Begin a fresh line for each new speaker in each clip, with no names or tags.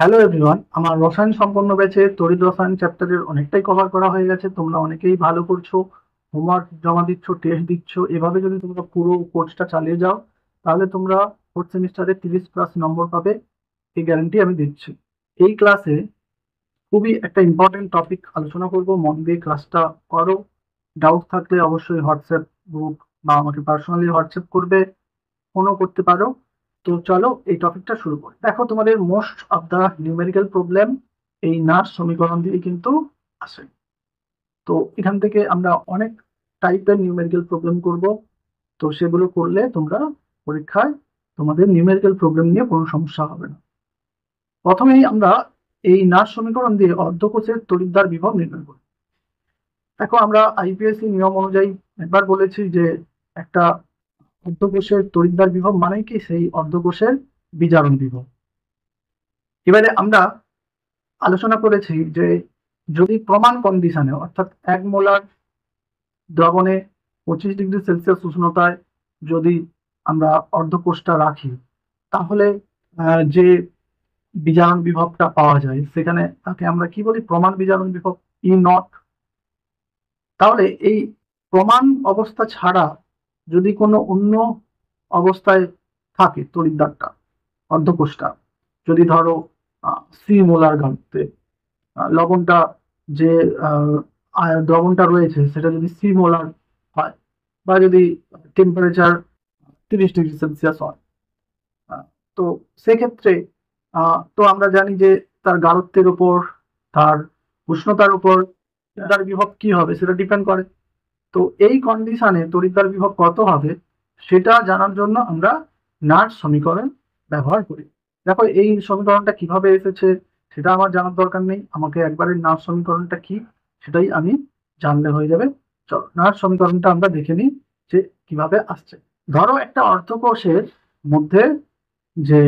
Hello everyone, আমার রসায়ন সম্পন্ন ব্যাচে তড়িৎ রসায়ন চ্যাপ্টারের অনেকটাই কভার করা হয়ে গেছে। তোমরা অনেকেই ভালো করছো, হোমওয়ার্ক জমা দিচ্ছ, টেস্ট দিচ্ছ। এভাবে যদি তোমরা পুরো কোর্সটা চালিয়ে যাও তাহলে তোমরা ফোর্থ সেমিস্টারে 30+ নম্বর পাবে, এই গ্যারান্টি আমি দিচ্ছি। এই ক্লাসে খুবই একটা ইম্পর্টেন্ট টপিক আলোচনা করব, মন দিয়ে ক্লাসটা করো। ডাউট থাকলে অবশ্যই হোয়াটসঅ্যাপ গ্রুপ বা আমাকে পার্সোনালি হোয়াটসঅ্যাপ করবে, ফোনও করতে পারো। তো চলো এই টপিকটা শুরু করি। দেখো, তোমাদের most of the numerical problem এই নার্স সমীকরণ দিয়ে কিন্তু আসে। তো এখান থেকে আমরা অনেক টাইপের নিউমেরিক্যাল প্রবলেম করব। তো সেগুলো করলে তোমরা পরীক্ষায় তোমাদের নিউমেরিক্যাল প্রবলেম নিয়ে কোনো সমস্যা হবে না। প্রথমেই আমরা এই নার্স সমীকরণ দিয়ে অর্ধকোষের তড়িৎদ্বার বিভব নির্ণয় করি। দেখো, আমরা আইপিএসসি নিয়ম অনুযায়ী একবার বলেছি যে একটা অর্ধকোষের তড়িৎদ্বার বিভব মানে কি সেই অর্ধকোষের বিজারণ বিভব। এবারে আমরা আলোচনা করেছি যে যদি প্রমাণ কন্ডিশনে, অর্থাৎ 1 মোলার দ্রবণে 25 ডিগ্রি সেলসিয়াস উষ্ণতায় যদি আমরা অর্ধকোষটা রাখি, তাহলে যে বিজারণ বিভবটা পাওয়া যায় সেখানে তাকে আমরা কি বলি? প্রমাণ বিজারণ বিভব, E0। তাহলে এই প্রমাণ অবস্থা ছাড়া যদি কোনো অন্য অবস্থায় থাকে তড়িৎদ্বারটা, অর্ধকোষটা, যদি ধরো সি মোলার ঘনত্বে লবণটা, যে দ্রবণটা রয়েছে সেটা যদি সি মোলার হয়, বা যদি টেম্পারেচার 30 ডিগ্রি সেলসিয়াস হয়, আহ, তো সেক্ষেত্রে তো আমরা জানি যে তার গাঢ়ত্বের উপর, তার উষ্ণতার উপর তার বিভব কি হবে সেটা ডিপেন্ড করে। তো এই কন্ডিশনে তড়িৎদ্বার বিভব কত হবে সেটা জানার জন্য আমরা নার্স সমীকরণ ব্যবহার করি। দেখো, এই সমীকরণটা কিভাবে এসেছে সেটা আমার জানার দরকার নেই, আমাকে একবারে নার্স সমীকরণটা কি সেটাই আমি জানলে হয়ে যাবে। চলো নার্স সমীকরণটা আমরা দেখে নিই যে কিভাবে আসছে। ধরো একটা অর্ধকোষের মধ্যে যে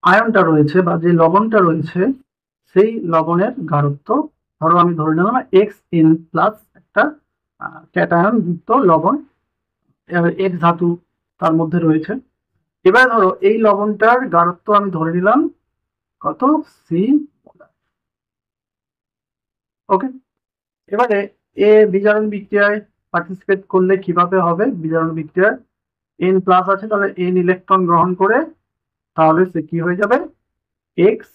আয়নটা রয়েছে বা যে লবণটা রয়েছে সেই লবণের গাঢ়ত্ব, ধরো আমি ধরে নিলাম Xn+, একটা ক্যাটায়ন যুক্ত লবণ, এক্স ধাতু তার মধ্যে রয়েছে। এবার ধরো এই লবণটার গাঢ়ত্ব আমি ধরে নিলাম কত? সি। ওকে। এবারে এ বিজারণ বিক্রিয়ায় পার্টিসিপেট করলে কিভাবে হবে? বিজারণ বিক্রিয়ায় N+ আছে, তাহলে N ইলেকট্রন গ্রহণ করে তাহলে সে কি হয়ে যাবে? এক্স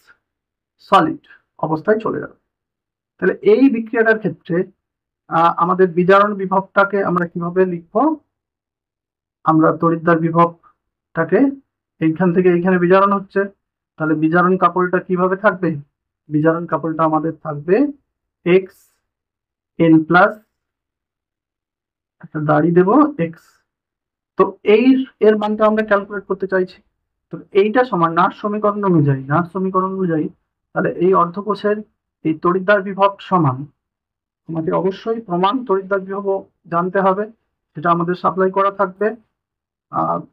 সলিড অবস্থায় চলে যাবে। তাহলে এই বিক্রিয়াটার ক্ষেত্রে আমাদের বিজারণ বিভবটাকে আমরা কিভাবে লিখবো? আমরা তড়িৎদ্বার বিভবটাকে এইখান থেকে এইখানে বিজারণ হচ্ছে, তাহলে বিজারণ কাপলটা কিভাবে থাকবে? বিজারণ কাপলটা আমাদের থাকবে Xn+, একটা দাড়ি দেব এক্স। তো এই এর মানটা আমরা ক্যালকুলেট করতে চাইছি। তো এইটা সমান নার্স সমীকরণ অনুযায়ী তাহলে এই অর্ধকোষের এই তড়িৎদ্বার বিভব সমান, আমাকে অবশ্যই প্রমাণ তড়িৎদ্বার বিভব জানতে হবে, সেটা আমাদের সাপ্লাই করা থাকবে।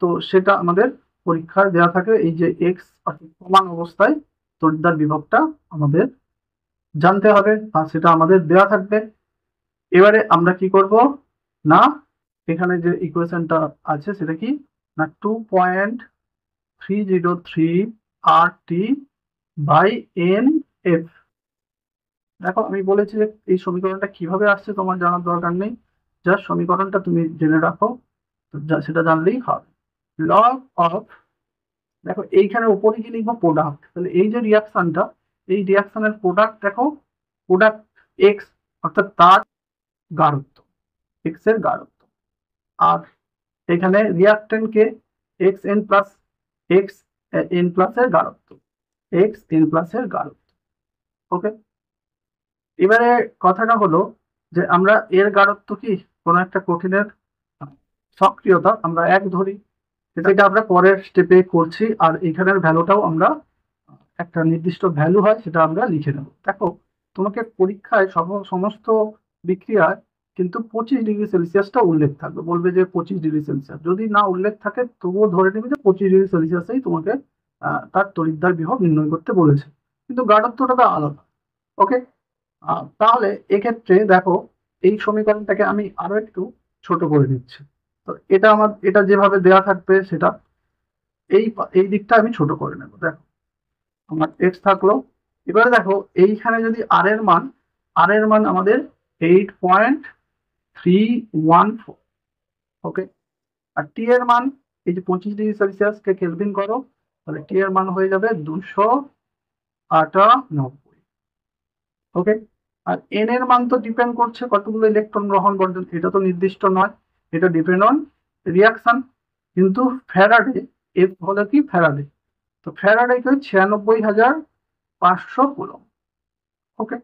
তো সেটা আমাদের পরীক্ষায় দেওয়া থাকে, এই যে এক্স অর্থাৎ প্রমাণ অবস্থায় তড়িৎদ্বার বিভবটা আমাদের জানতে হবে আর সেটা আমাদের দেওয়া থাকবে। এবারে আমরা কি করব না, এখানে যে ইকুয়েশনটা আছে সেটা কি না, 2.303 RT বাই এন এফ। দেখো, আমি বলেছি যে এই সমীকরণটা কিভাবে আসছে তোমার জানার দরকার নেই, জাস্ট সমীকরণটা তুমি জেনে রাখো, সেটা জানলেই হবে। লগ অফ, দেখো এইখানে উপরে কি লিখবো? প্রোডাক্ট। তাহলে এই যে রিয়াকশনটা, এই রিয়াকশনের প্রোডাক্ট দেখো, প্রোডাক্ট এক্স অর্থাৎ তার গাঢ়ত্ব, এক্স এর গাঢ়ত্ব, আর এখানে রিয়াক্টেন্টকে Xn+, Xn+ এর গাঢ়ত্ব, Xn+ এর গাঢ়ত্ব। ওকে। এবারে কথাটা হলো যে আমরা এর গাঢ়ত্ব কি কোনো একটা কঠিনের সক্রিয়তা আমরা 1 ধরি, সেটা আমরা পরের স্টেপে করছি, আর এখানের ভ্যালুটাও আমরা একটা নির্দিষ্ট ভ্যালু হয় সেটা আমরা লিখে নেব। দেখো, তোমাকে পরীক্ষায় সমস্ত বিক্রিয়ায় কিন্তু 25 ডিগ্রি সেলসিয়াসটা উল্লেখ থাকবে, বলবে যে 25 ডিগ্রি সেলসিয়াস, যদি না উল্লেখ থাকে তবুও ধরে নেবে যে 25 ডিগ্রি সেলসিয়াসেই তোমাকে তার তড়িৎদ্বার বিভব নির্ণয় করতে বলেছে, কিন্তু গাঢ়ত্বটা তো আলাদা। ওকে। তাহলে এক্ষেত্রে দেখো, এই সমীকরণটাকে আমি আরো একটু ছোট করে দিচ্ছি। তো এটা যেভাবে দেয়া থাকবে সেটা এই এই দিকটা আমি ছোট করে নেব। দেখো, আমার এক্স থাকলো। এবারে দেখো এইখানে যদি আর এর মান আমাদের 8.314, ওকে। আর টি এর মান, এই যে 25°C কে কেলভিন করো, তাহলে টি এর মান হয়ে যাবে 298, ওকে। আর এন এর মান তো ডিপেন্ড করছে কতগুলো ইলেকট্রন গ্রহণ করছে, এটা তো নির্দিষ্ট নয়, এটা ডিপেন্ড অন রিয়াকশন। কিন্তু ফ্যারাডে, এফ হলো কি ফ্যারাডে, তো ফ্যারাডে কে 96,500 কুলম, ওকে।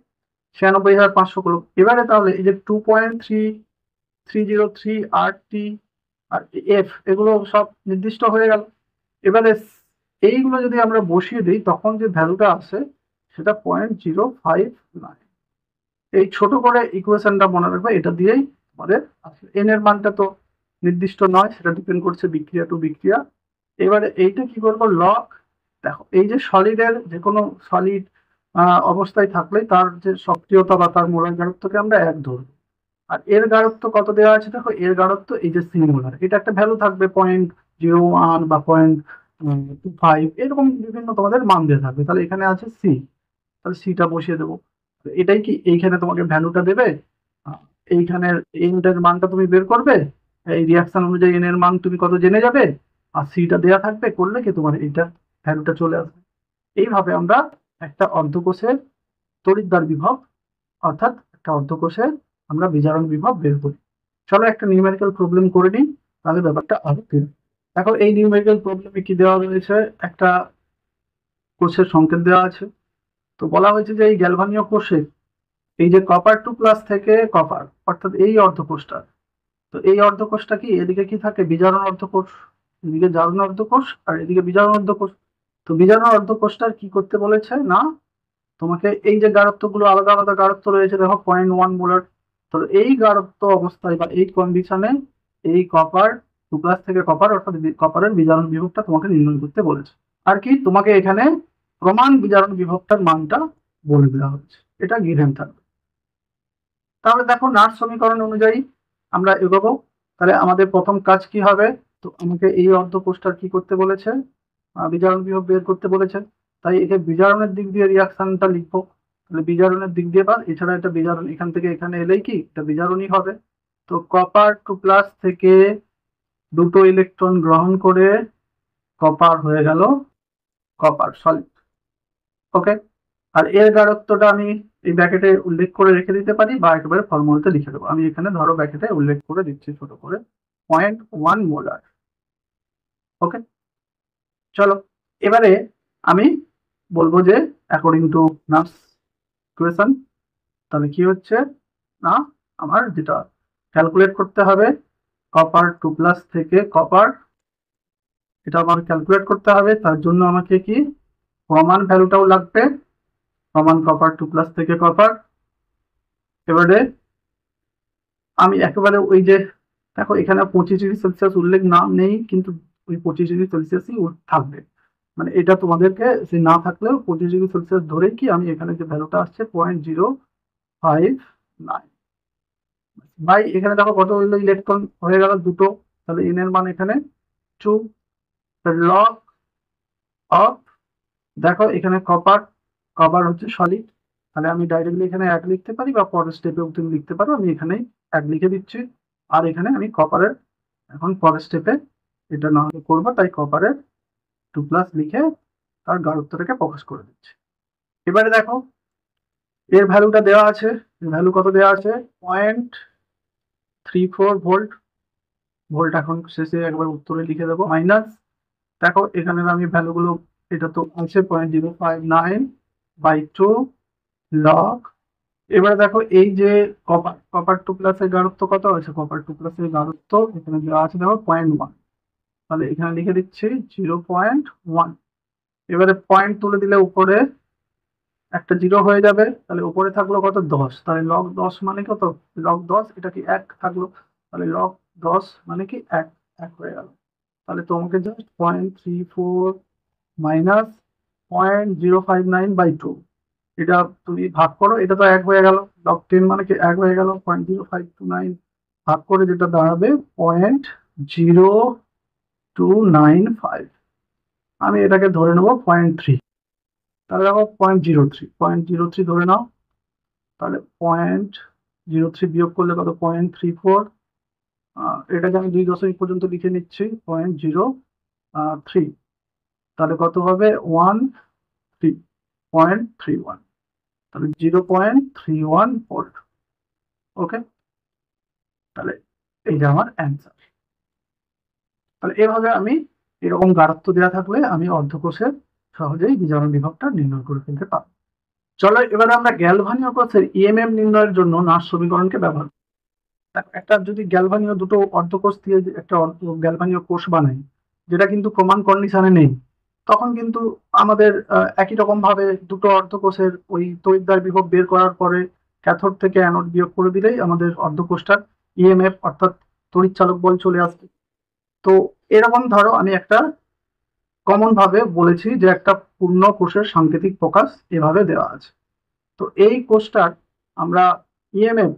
96,500 কুলম। এবারে তাহলে এই যে 2.3303 আর টি আর এফ, এগুলো সব নির্দিষ্ট হয়ে গেল। এবারে এইগুলো যদি আমরা বসিয়ে দিই তখন যে ভ্যালুটা আসে সেটা 0.059। এই ছোট করে ইকুয়েশনটা মনে রাখবে, এটা দিয়েই আমাদের আসে। এন এর মানটা তো নির্দিষ্ট নয়, সেটা ডিপেন্ড করছে বিক্রিয়া টু বিক্রিয়া। এবারে এইটা কি করবো, লগ। দেখো এই যে সলিডের যে কোনো সলিড অবস্থায় থাকলে তার যে সক্রিয়তা বা তার মোলার গাঢ়ত্বকে আমরা 1 ধরবো। আর এর গাঢ়ত্ব কত দেওয়া আছে, দেখো এর গাঢ়ত্ব এই যে সি মোলার, এটা একটা ভ্যালু থাকবে 0.01 বা 0.25, এরকম বিভিন্ন তোমাদের মান দিয়ে থাকবে। তাহলে এখানে আছে সি, তাহলে সিটা বসিয়ে দেবো। এটাই কি এইখানে তোমাকে ভ্যালুটা দেবে, এইখানের এন এর মানটা তুমি বের করবে, এই রিয়াকশন অনুযায়ী এন এর মান তুমি কত জেনে যাবে, আর সিটা দেওয়া থাকবে, করলে কি তোমার এইটা ভ্যালুটা চলে আসবে। এইভাবে আমরা একটা অর্ধকোষের তড়িৎদ্বার বিভব, অর্থাৎ একটা অর্ধকোষের আমরা বিজারণ বিভব বের করি। চলো একটা নিউমেরিক্যাল প্রবলেম করে নিই, তাহলে ব্যাপারটা আরো ক্লিয়ার। দেখো এই নিউমেরিক্যাল প্রবলেমে কি দেওয়া রয়েছে, একটা কোষের সংকেত দেওয়া আছে। তো বলা হয়েছে যে এই গ্যালভানীয় কোষে এই যে copper 2+ থেকে কপার, অর্থাৎ এই অর্ধকোষটা, তো এই অর্ধকোষটা কি, এদিকে কি থাকে বিজারণ অর্ধকোষ, এদিকে জারণ অর্ধকোষ আর এদিকে বিজারণ অর্ধকোষ। তো বিজারণ অর্ধকোষটার কি করতে বলেছে না, তোমাকে এই যে গাঢ়ত্বগুলো আলাদা আলাদা গাঢ়ত্ব রয়েছে, দেখো 0.1 মোলার, তো এই গাঢ়ত্ব অবস্থায় বা এই কন্ডিশনে এই copper 2+ থেকে কপার, অর্থাৎ কপারের বিজারণ বিভবটা তোমাকে নির্ণয় করতে বলেছে। আর কি তোমাকে এখানে প্রমাণ বিজারণ বিভবটার মানটা বলে দেওয়া হয়েছে, এটা গিভেন থাকবে। তাহলে দেখো নাট সমীকরণ অনুযায়ী আমরা এগোবো। তাহলে আমাদের প্রথম কাজ কি হবে, তো আমাকে এই অর্ধকোষটার কি করতে বলেছে, বিজারণ বিভব বের করতে বলেছে। তাই একে বিজারণের দিক দিয়ে রিয়াকশনটা লিখবো। তাহলে বিজারণের দিক দিয়ে, বা এছাড়া এটা বিজারণ এখান থেকে এখানে এলেই কি এটা বিজারণই হবে। তো copper 2+ থেকে দুটো ইলেকট্রন গ্রহণ করে কপার হয়ে গেল কপার সলিড, ওকে। আর এর গাঢ়ত্বটা আমি এই ব্র্যাকেটে উল্লেখ করে রেখে দিতে পারি, বা একেবারে ফর্মুলাতে লিখে দেবো। আমি এখানে ধরো ব্র্যাকেটে উল্লেখ করে দিচ্ছি ছোট করে, 0.1 মোলার, ওকে। চলো এবারে আমি বলবো যে অ্যাকর্ডিং টু নাটস ইকুয়েশন, তাহলে কি হচ্ছে না, আমার যেটা ক্যালকুলেট করতে হবে copper 2+ থেকে কপার, এটা আমার ক্যালকুলেট করতে হবে। তার জন্য আমাকে কি প্রমাণ ভ্যালুটাও লাগবে, প্রমাণ copper 2+ থেকে কপার। এবারে আমি একেবারে ওই যে, দেখো এখানে 25°C উল্লেখ না নেই, কিন্তু ওই 25°C থাকবে, মানে এটা তোমাদেরকে সে না থাকলেও 25°C ধরেই কি আমি এখানে যে ভ্যালুটা আসছে 0.059 বাই, এখানে দেখো কত হলো ইলেকট্রন হয়ে গেল দুটো, তাহলে এন এর মান এখানে 2 লগ অফ, দেখো এখানে কপার, কপার হচ্ছে সলিড, তাহলে আমি ডাইরেক্টলি এখানে 1 লিখতে পারি, বা পরের স্টেপেও তুমি লিখতে পারো, আমি এখানেই 1 লিখে দিচ্ছি। আর এখানে আমি কপারের এখন পরের স্টেপে এটা না হলে করবো, তাই কপারের 2+ লিখে তার গাঢ়ত্বটাকে প্রকাশ করে দিচ্ছি। এবারে দেখো এর ভ্যালুটা দেওয়া আছে, ভ্যালু কত দেওয়া আছে, 0.34 ভোল্ট। ভোল্ট এখন শেষে একবার উত্তরে লিখে দেবো, মাইনাস, দেখো এখানে আমি ভ্যালুগুলো, এটা তো আছে 0.059/2 লগ। এবারে দেখো এই যে কপার 2+ এর গাঢ়ত্ব কত আছে, copper 2+ এর গাঢ়ত্ব এখানে দেওয়া আছে দেখো 0.1, তাহলে এখানে লিখে দিচ্ছি 0.1। এবারে পয়েন্ট তুলে দিলে উপরে একটা 0 হয়ে যাবে, তাহলে উপরে থাকলো কত 10, তাহলে log 10 মানে কত, log 10, এটা কি 1 থাকলো, তাহলে log 10 মানে কি 1, 1 হয়ে গেল। তাহলে তোমাকে জাস্ট 0.34 মাইনাস 0.059/2, এটা তুমি ভাগ করো, এটা তো 1 হয়ে গেল, log 10 মানে কি 1 হয়ে গেল, 0.0529 ভাগ করে যেটা দাঁড়াবে 0.0295, আমি এটাকে ধরে নেবো 0.3, তাহলে দেখো 0.03 ধরে নাও। তাহলে 0.03 বিয়োগ করলে কত? 0.34। এটাকে আমি 2 দশমিক পর্যন্ত লিখে নিচ্ছি, 0.03। তাহলে কত হবে? 0.31। তাহলে 0.31 ভোল্ট। ওকে, তাহলে এইটা আমার অ্যান্সার। তাহলে এভাবে আমি এরকম গাঢ়ত্ব দেওয়া থাকলে আমি অর্ধকোষের সহজেই বিজারণ বিভবটা নির্ণয় করে ফেলতে পারবো। চলো এবারে আমরা গ্যালভানীয় কোষের ইএমএম নির্ণয়ের জন্য নাশ সমীকরণকে ব্যবহার করি। একটা যদি গ্যালভানীয় দুটো অর্ধকোষ দিয়ে একটা গ্যালভানীয় কোষ বানাই, যেটা কিন্তু প্রমাণ কন্ডিশনে নেই, তখন কিন্তু আমাদের একই রকম ভাবে দুটো অর্ধকোষের ওই তড়িৎদ্বার বিভব বের করার পরে ক্যাথোড থেকে অ্যানোড বিয়োগ করে দিলেই আমাদের অর্ধকোষটার ইএমএফ অর্থাৎ তড়িৎচালক বল চলে আসবে। তো এরকম ধরো আমি একটা কমন ভাবে বলেছি যে একটা পূর্ণ কোষের সাংকেতিক প্রকাশ এভাবে দেওয়া আছে। তো এই কোষটার আমরা ইএমএফ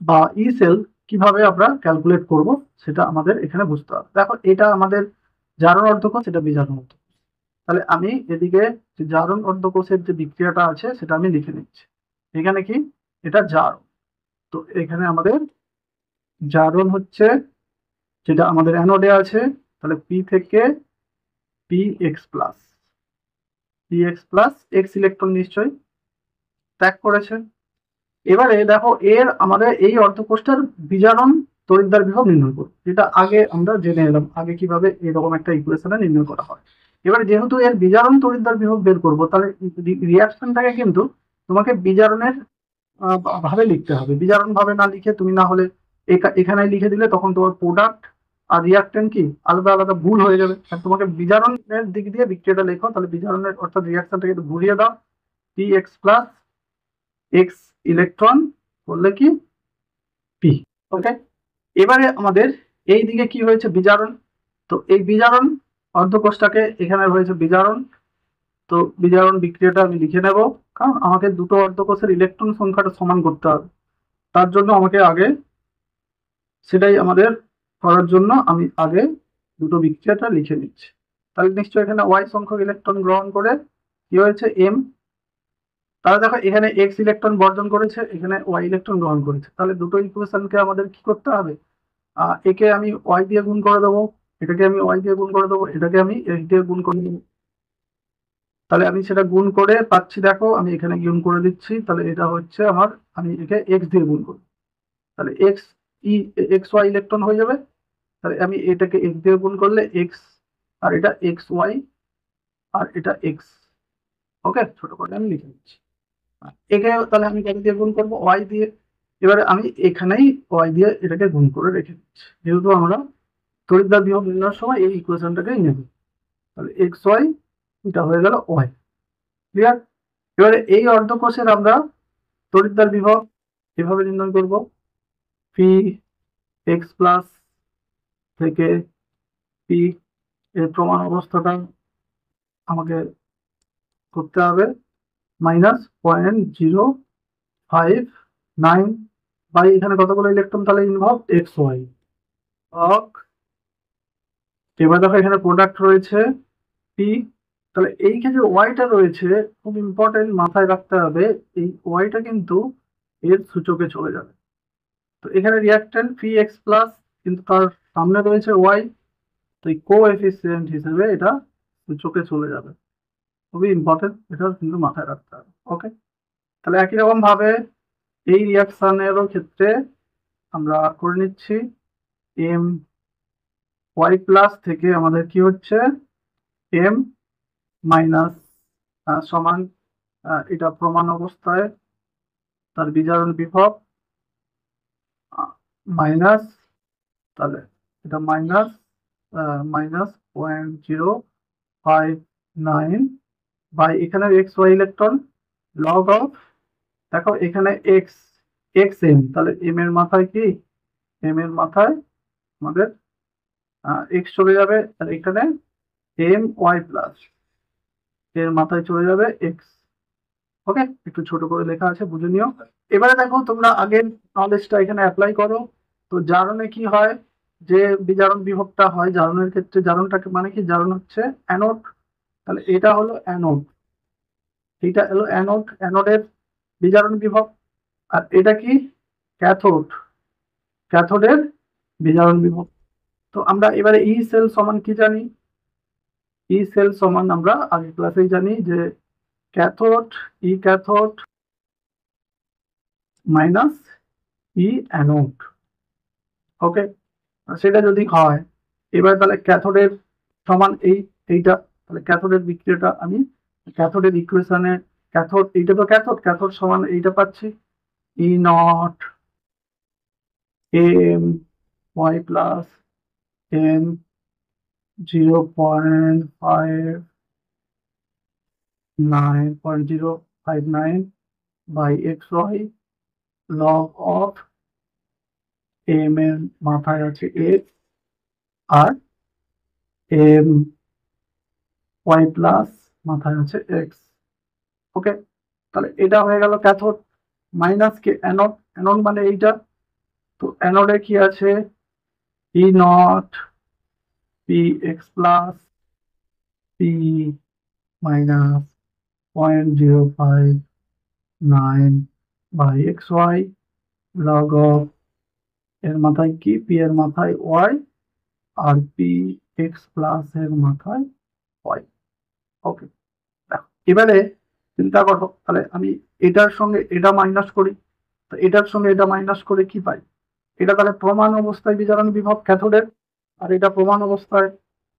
বা ই সেল কিভাবে আমরা ক্যালকুলেট করব সেটা আমাদের এখানে বুঝতে হবে। দেখো এটা আমাদের জারণ অর্ধকোষ, এটা বিজারণ অর্ধকোষ। তাহলে আমি এদিকে যে জারণ অর্ধকোষের যে বিক্রিয়াটা আছে সেটা আমি লিখে নিচ্ছি। এখানে কি? এটা জারণ। তো এখানে আমাদের জারণ হচ্ছে যেটা আমাদের অ্যানোডে আছে, তাহলে পি থেকে P X plus, x electron নিশ্চয়ই ত্যাগ করেছে। এবারে দেখো এর আমাদের এই অর্ধকোষটার বিজারণ তড়িৎদ্বার বিভব নির্ণয় করব, যেটা আগে আমরা জেনে এলাম আগে কিভাবে এরকম একটা ইকুয়েশনে নির্ণয় করা হয়। এবারে যেহেতু এর বিজারণ তড়িৎদ্বার বিভব বের করব, তাহলে রিয়াকশনটাকে কিন্তু তোমাকে বিজারণের ভাবে লিখতে হবে। বিজারণ ভাবে না লিখে তুমি না হলে এখানে লিখে দিলে তখন তোমার প্রোডাক্ট আর রিয়াক্টেন্ট কি আলাদা আলাদা ভুল হয়ে যাবে। আর তোমাকে বিজারণের দিক দিয়ে বিক্রিয়াটা লেখো, তাহলে বিজারণের অর্থাৎ রিয়াকশনটাকে একটু ঘুরিয়ে দাও। P X plus x electron করলে কি পি। ওকে, এবারে আমাদের এই দিকে কি হয়েছে? বিজারণ। তো এই বিজারণ অর্ধকোষটাকে এখানে হয়েছে বিজারণ। তো বিজারণ বিক্রিয়াটা আমি লিখে নেব, কারণ আমাকে দুটো অর্ধকোষের ইলেকট্রন সংখ্যাটা সমান করতে হবে। তার জন্য আমাকে আগে সেটাই আমাদের করার জন্য আমি আগে দুটো বিক্রিয়াটা লিখে নিচ্ছি। তাহলে নিশ্চয়ই এখানে ওয়াই সংখ্যক ইলেকট্রন গ্রহণ করে কি হয়েছে? এম। তাহলে দেখো এখানে এক্স ইলেকট্রন বর্জন করেছে, এখানে ওয়াই ইলেকট্রন গ্রহণ করেছে। তাহলে দুটো ইকুয়েশনকে আমাদের কি করতে হবে? একে আমি ওয়াই দিয়ে গুণ করে দেবো, এটাকে আমি ওয়াই দিয়ে গুণ করে দেবো, এটাকে আমি এক্স দিয়ে গুণ করে দেবো। তাহলে আমি সেটা গুণ করে পাচ্ছি, দেখো আমি এখানে গুণ করে দিচ্ছি। তাহলে এটা হচ্ছে আমার, আমি একে এক্স দিয়ে গুণ করি, তাহলে এক্স ওয়াই ইলেকট্রন হয়ে যাবে। তাহলে আমি এটাকে এক্স দিয়ে গুণ করলে এক্স, আর এটা এক্স ওয়াই, আর এটা এক্স। ওকে, ছোট করে আমি লিখে দিচ্ছি। একে তাহলে আমি কত দিয়ে গুণ করবো? ওয়াই দিয়ে। এবারে আমি এখানেই ওয়াই দিয়ে এটাকে গুণ করে রেখে দিচ্ছি, যেহেতু আমরা তড়িৎদ্বার বিভব নির্ণয়ের সময় এই ইকুয়েশনটাকেই নেব। তাহলে এক্স ওয়াই, এটা হয়ে গেল ওয়াই। ক্লিয়ার? এবারে এই অর্ধকোষের আমরা তড়িৎদ্বার বিভব এভাবে নির্ণয় করব। পি এক্স প্লাস থেকে পি এর প্রমাণ অবস্থাটা আমাকে করতে হবে -0.059 বাই এখানে কতগুলো ইলেকট্রন তাহলে ইনভলভ? X Y. এবার দেখো এখানে প্রোডাক্ট রয়েছে পি। তাহলে এই যে ওয়াইটা রয়েছে, খুব ইম্পর্টেন্ট, মাথায় রাখতে হবে এই ওয়াইটা কিন্তু এর সূচকে চলে যাবে। তো এখানে রিয়াক্ট্যান্ট পি এক্স প্লাস, কিন্তু তার সামনে রয়েছে ওয়াই, তো এই কোএফিসিয়েন্ট হিসেবে এটা সূচকে চলে যাবে। খুবই ইম্পর্টেন্ট, এটা কিন্তু মাথায় রাখতে হবে। ওকে, তাহলে একই রকম ভাবে এই রিয়াকশনেরও ক্ষেত্রে আমরা করে নিচ্ছি। এম ওয়াই প্লাস থেকে আমাদের কি হচ্ছে? এম মাইনাস সমান, এটা প্রমাণ অবস্থায় তার বিজারণ বিভব মাইনাস, তাহলে এটা -0.059 বাই এখানে X Y electron log of, দেখো এখানে এক্স এক্স এম, তাহলে এম এর মাথায় কি? এম এর মাথায় আমাদের এক্স চলে যাবে, আর এখানে এম ওয়াই প্লাস এর মাথায় চলে যাবে এক্স। ওকে, একটু ছোট করে লেখা আছে, বুঝে নিও। এবারে দেখো তোমরা আগের নলেজটা এখানে অ্যাপ্লাই করো। তো জারণে কি হয়? যে বিজারণ বিভবটা হয় জারণের ক্ষেত্রে, জারণটাকে মানে কি? জারণ হচ্ছে অ্যানোড। তাহলে এটা হলো অ্যানোড, এইটা হলো অ্যানোড, অ্যানোডের বিজারণ বিভব। আর এটা কি ক্যাথোড, ক্যাথোডের বিজারণ বিভব। তো আমরা এবারে ই সেল সমান কি জানি? ই সেল সমান আমরা আগের ক্লাসেই জানি যে ক্যাথোড, ই ক্যাথোড মাইনাস ই অ্যানোড। ওকে, সেটা যদি হয় এবার তাহলে ক্যাথোডের সমান এইটা, তাহলে ক্যাথোডের বিক্রিয়াটা আমি ক্যাথোডের ইকুয়েশনে ক্যাথোড, এইটা তো ক্যাথোড, ক্যাথোড সমান এইটা পাচ্ছি E nought M Y plus M 0.059 by X Y log of M এর মাথায় আছে এক্স আর এম ওয়াই প্লাস মাথায় আছে এক্স। ওকে, তাহলে এটা হয়ে গেল ক্যাথোড। মাইনাস কে অ্যানোড, অ্যানোড মানে এইটা। তো অ্যানোডে কি আছে E nought P X plus P minus 0.059 by X Y log of এর মাথায় কি, পি এর মাথায় ওয়াই আর পি এক্স প্লাস এর মাথায় ওয়াই। ওকে, দেখো এবারে চিন্তা করো, তাহলে আমি এটার সঙ্গে এটা মাইনাস করি, তো এটার সঙ্গে এটা মাইনাস করে কি পাই? এটা তাহলে প্রমাণ অবস্থায় বিজারণ বিভব ক্যাথোডের, আর এটা প্রমাণ অবস্থায়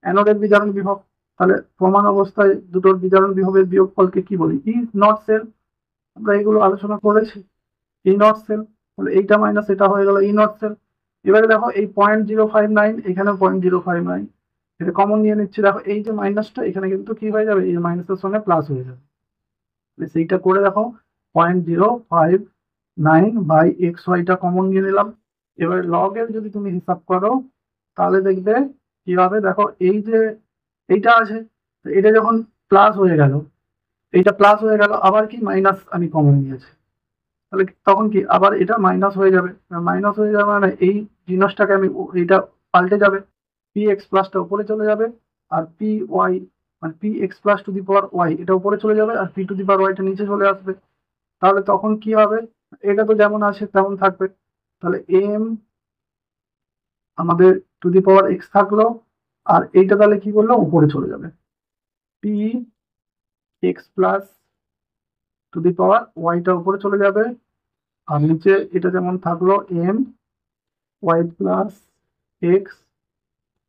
অ্যানোডের বিজারণ বিভব। তাহলে প্রমাণ অবস্থায় দুটোর বিজারণ বিভবের বিয়োগফলকে কি বলি? ই নট সেল। আমরা এগুলো আলোচনা করেছি। ই নট সেল, তাহলে এইটা মাইনাস এটা হয়ে গেল ই নট সেল। এবারে দেখো এই 0.059, এখানে 0.059, এটা কমন নিয়ে নিচ্ছি। দেখো এই যে মাইনাসটা এখানে কিন্তু কি হয়ে যাবে, এই মাইনাসের সঙ্গে প্লাস হয়ে যাবে। সেইটা করে দেখো 0.059 বাই এক্স ওয়াইটা কমন নিয়ে নিলাম। এবার লগের যদি তুমি হিসাব করো তাহলে দেখবে কি হবে, দেখো এই যে এইটা আছে, এটা যখন প্লাস হয়ে গেল, এইটা প্লাস হয়ে গেল, আবার কি মাইনাস আমি কমন নিয়েছি, তাহলে তখন কি আবার এটা মাইনাস হয়ে যাবে। মাইনাস হয়ে যাবে মানে এই জিনিসটাকে আমি এইটা পাল্টে যাবে, পি এক্স প্লাসটা উপরে চলে যাবে আর পি ওয়াই মানে P X plus to the power Y এটা উপরে চলে যাবে আর পি টু দি পাওয়ার ওয়াইটা নিচে চলে আসবে। তাহলে তখন কি হবে, এটা তো যেমন আছে তেমন থাকবে। তাহলে এম আমাদের টু দি পাওয়ার এক্স থাকলো, আর এইটা তাহলে কি করলো, উপরে চলে যাবে, P X plus to the power ওয়াইটা উপরে চলে যাবে, আর নিচে এটা যেমন থাকলো এম ওয়াই প্লাস এক্স,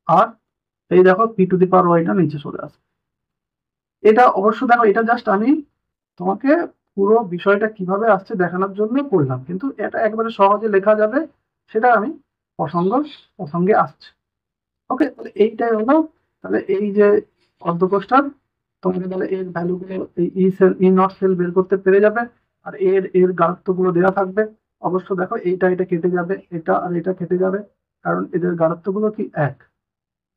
আর এই দেখো পি টু দি পাওয়ার ওয়াইটা নিচে চলে আসবে। এটা অবশ্য দেখো এটা জাস্ট আমি তোমাকে পুরো বিষয়টা কিভাবে আসছে দেখানোর জন্য করলাম, কিন্তু এটা একবারে সহজে লেখা যাবে, সেটা আমি প্রসঙ্গে আসছে। ওকে, তাহলে এইটাই হলো, তাহলে এই যে অর্ধকোষটার তোমাকে তাহলে এর ভ্যালুগুলো এই ই সেল ই নট সেল বের করতে পেরে যাবে। আর এর গাঢ়ত্বগুলো দেওয়া থাকবে। অবশ্য দেখো এইটা এটা কেটে যাবে, এটা আর এটা কেটে যাবে, কারণ এদের গাঢ়ত্বগুলো কি এক।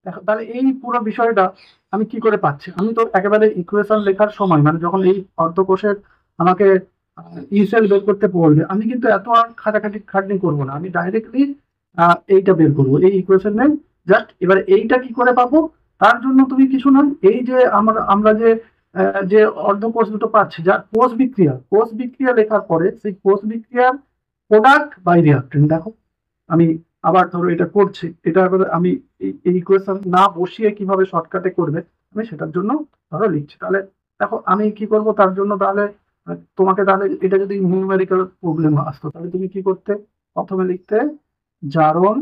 দেখো তাহলে এই পুরো বিষয়টা আমি কি করে পাচ্ছি, আমি তো একেবারে ইকুয়েশন লেখার সময় মানে যখন এই অর্ধকোষের আমাকে ই সেল বের করতে পড়বে, আমি কিন্তু এত আর খাটনি করবো না, আমি ডাইরেক্টলি এইটা বের করবো এই ইকুয়েশনে। জাস্ট এবারে এইটা কি করে পাবো, তার জন্য তুমি কিছু নয়, এই যে আমরা যে অর্ধকোষ দুটো পাচ্ছি, যা কোষ বিক্রিয়া লেখার পরে সেই কোষ বিক্রিয়ার প্রোডাক্ট বাই রিয়াক্টেন্ট। দেখো আমি আবার ধরো এটা করছি, এটা এবার আমি এই ইকুয়েশন না বসিয়ে কিভাবে শর্টকাটে করবে আমি সেটার জন্য ধরো লিখছি। তাহলে দেখো আমি কি করব তার জন্য, তাহলে তোমাকে তাহলে এটা যদি নিউমেরিক্যাল প্রবলেম আসতো তাহলে তুমি কি করতে, প্রথমে লিখতে জারণ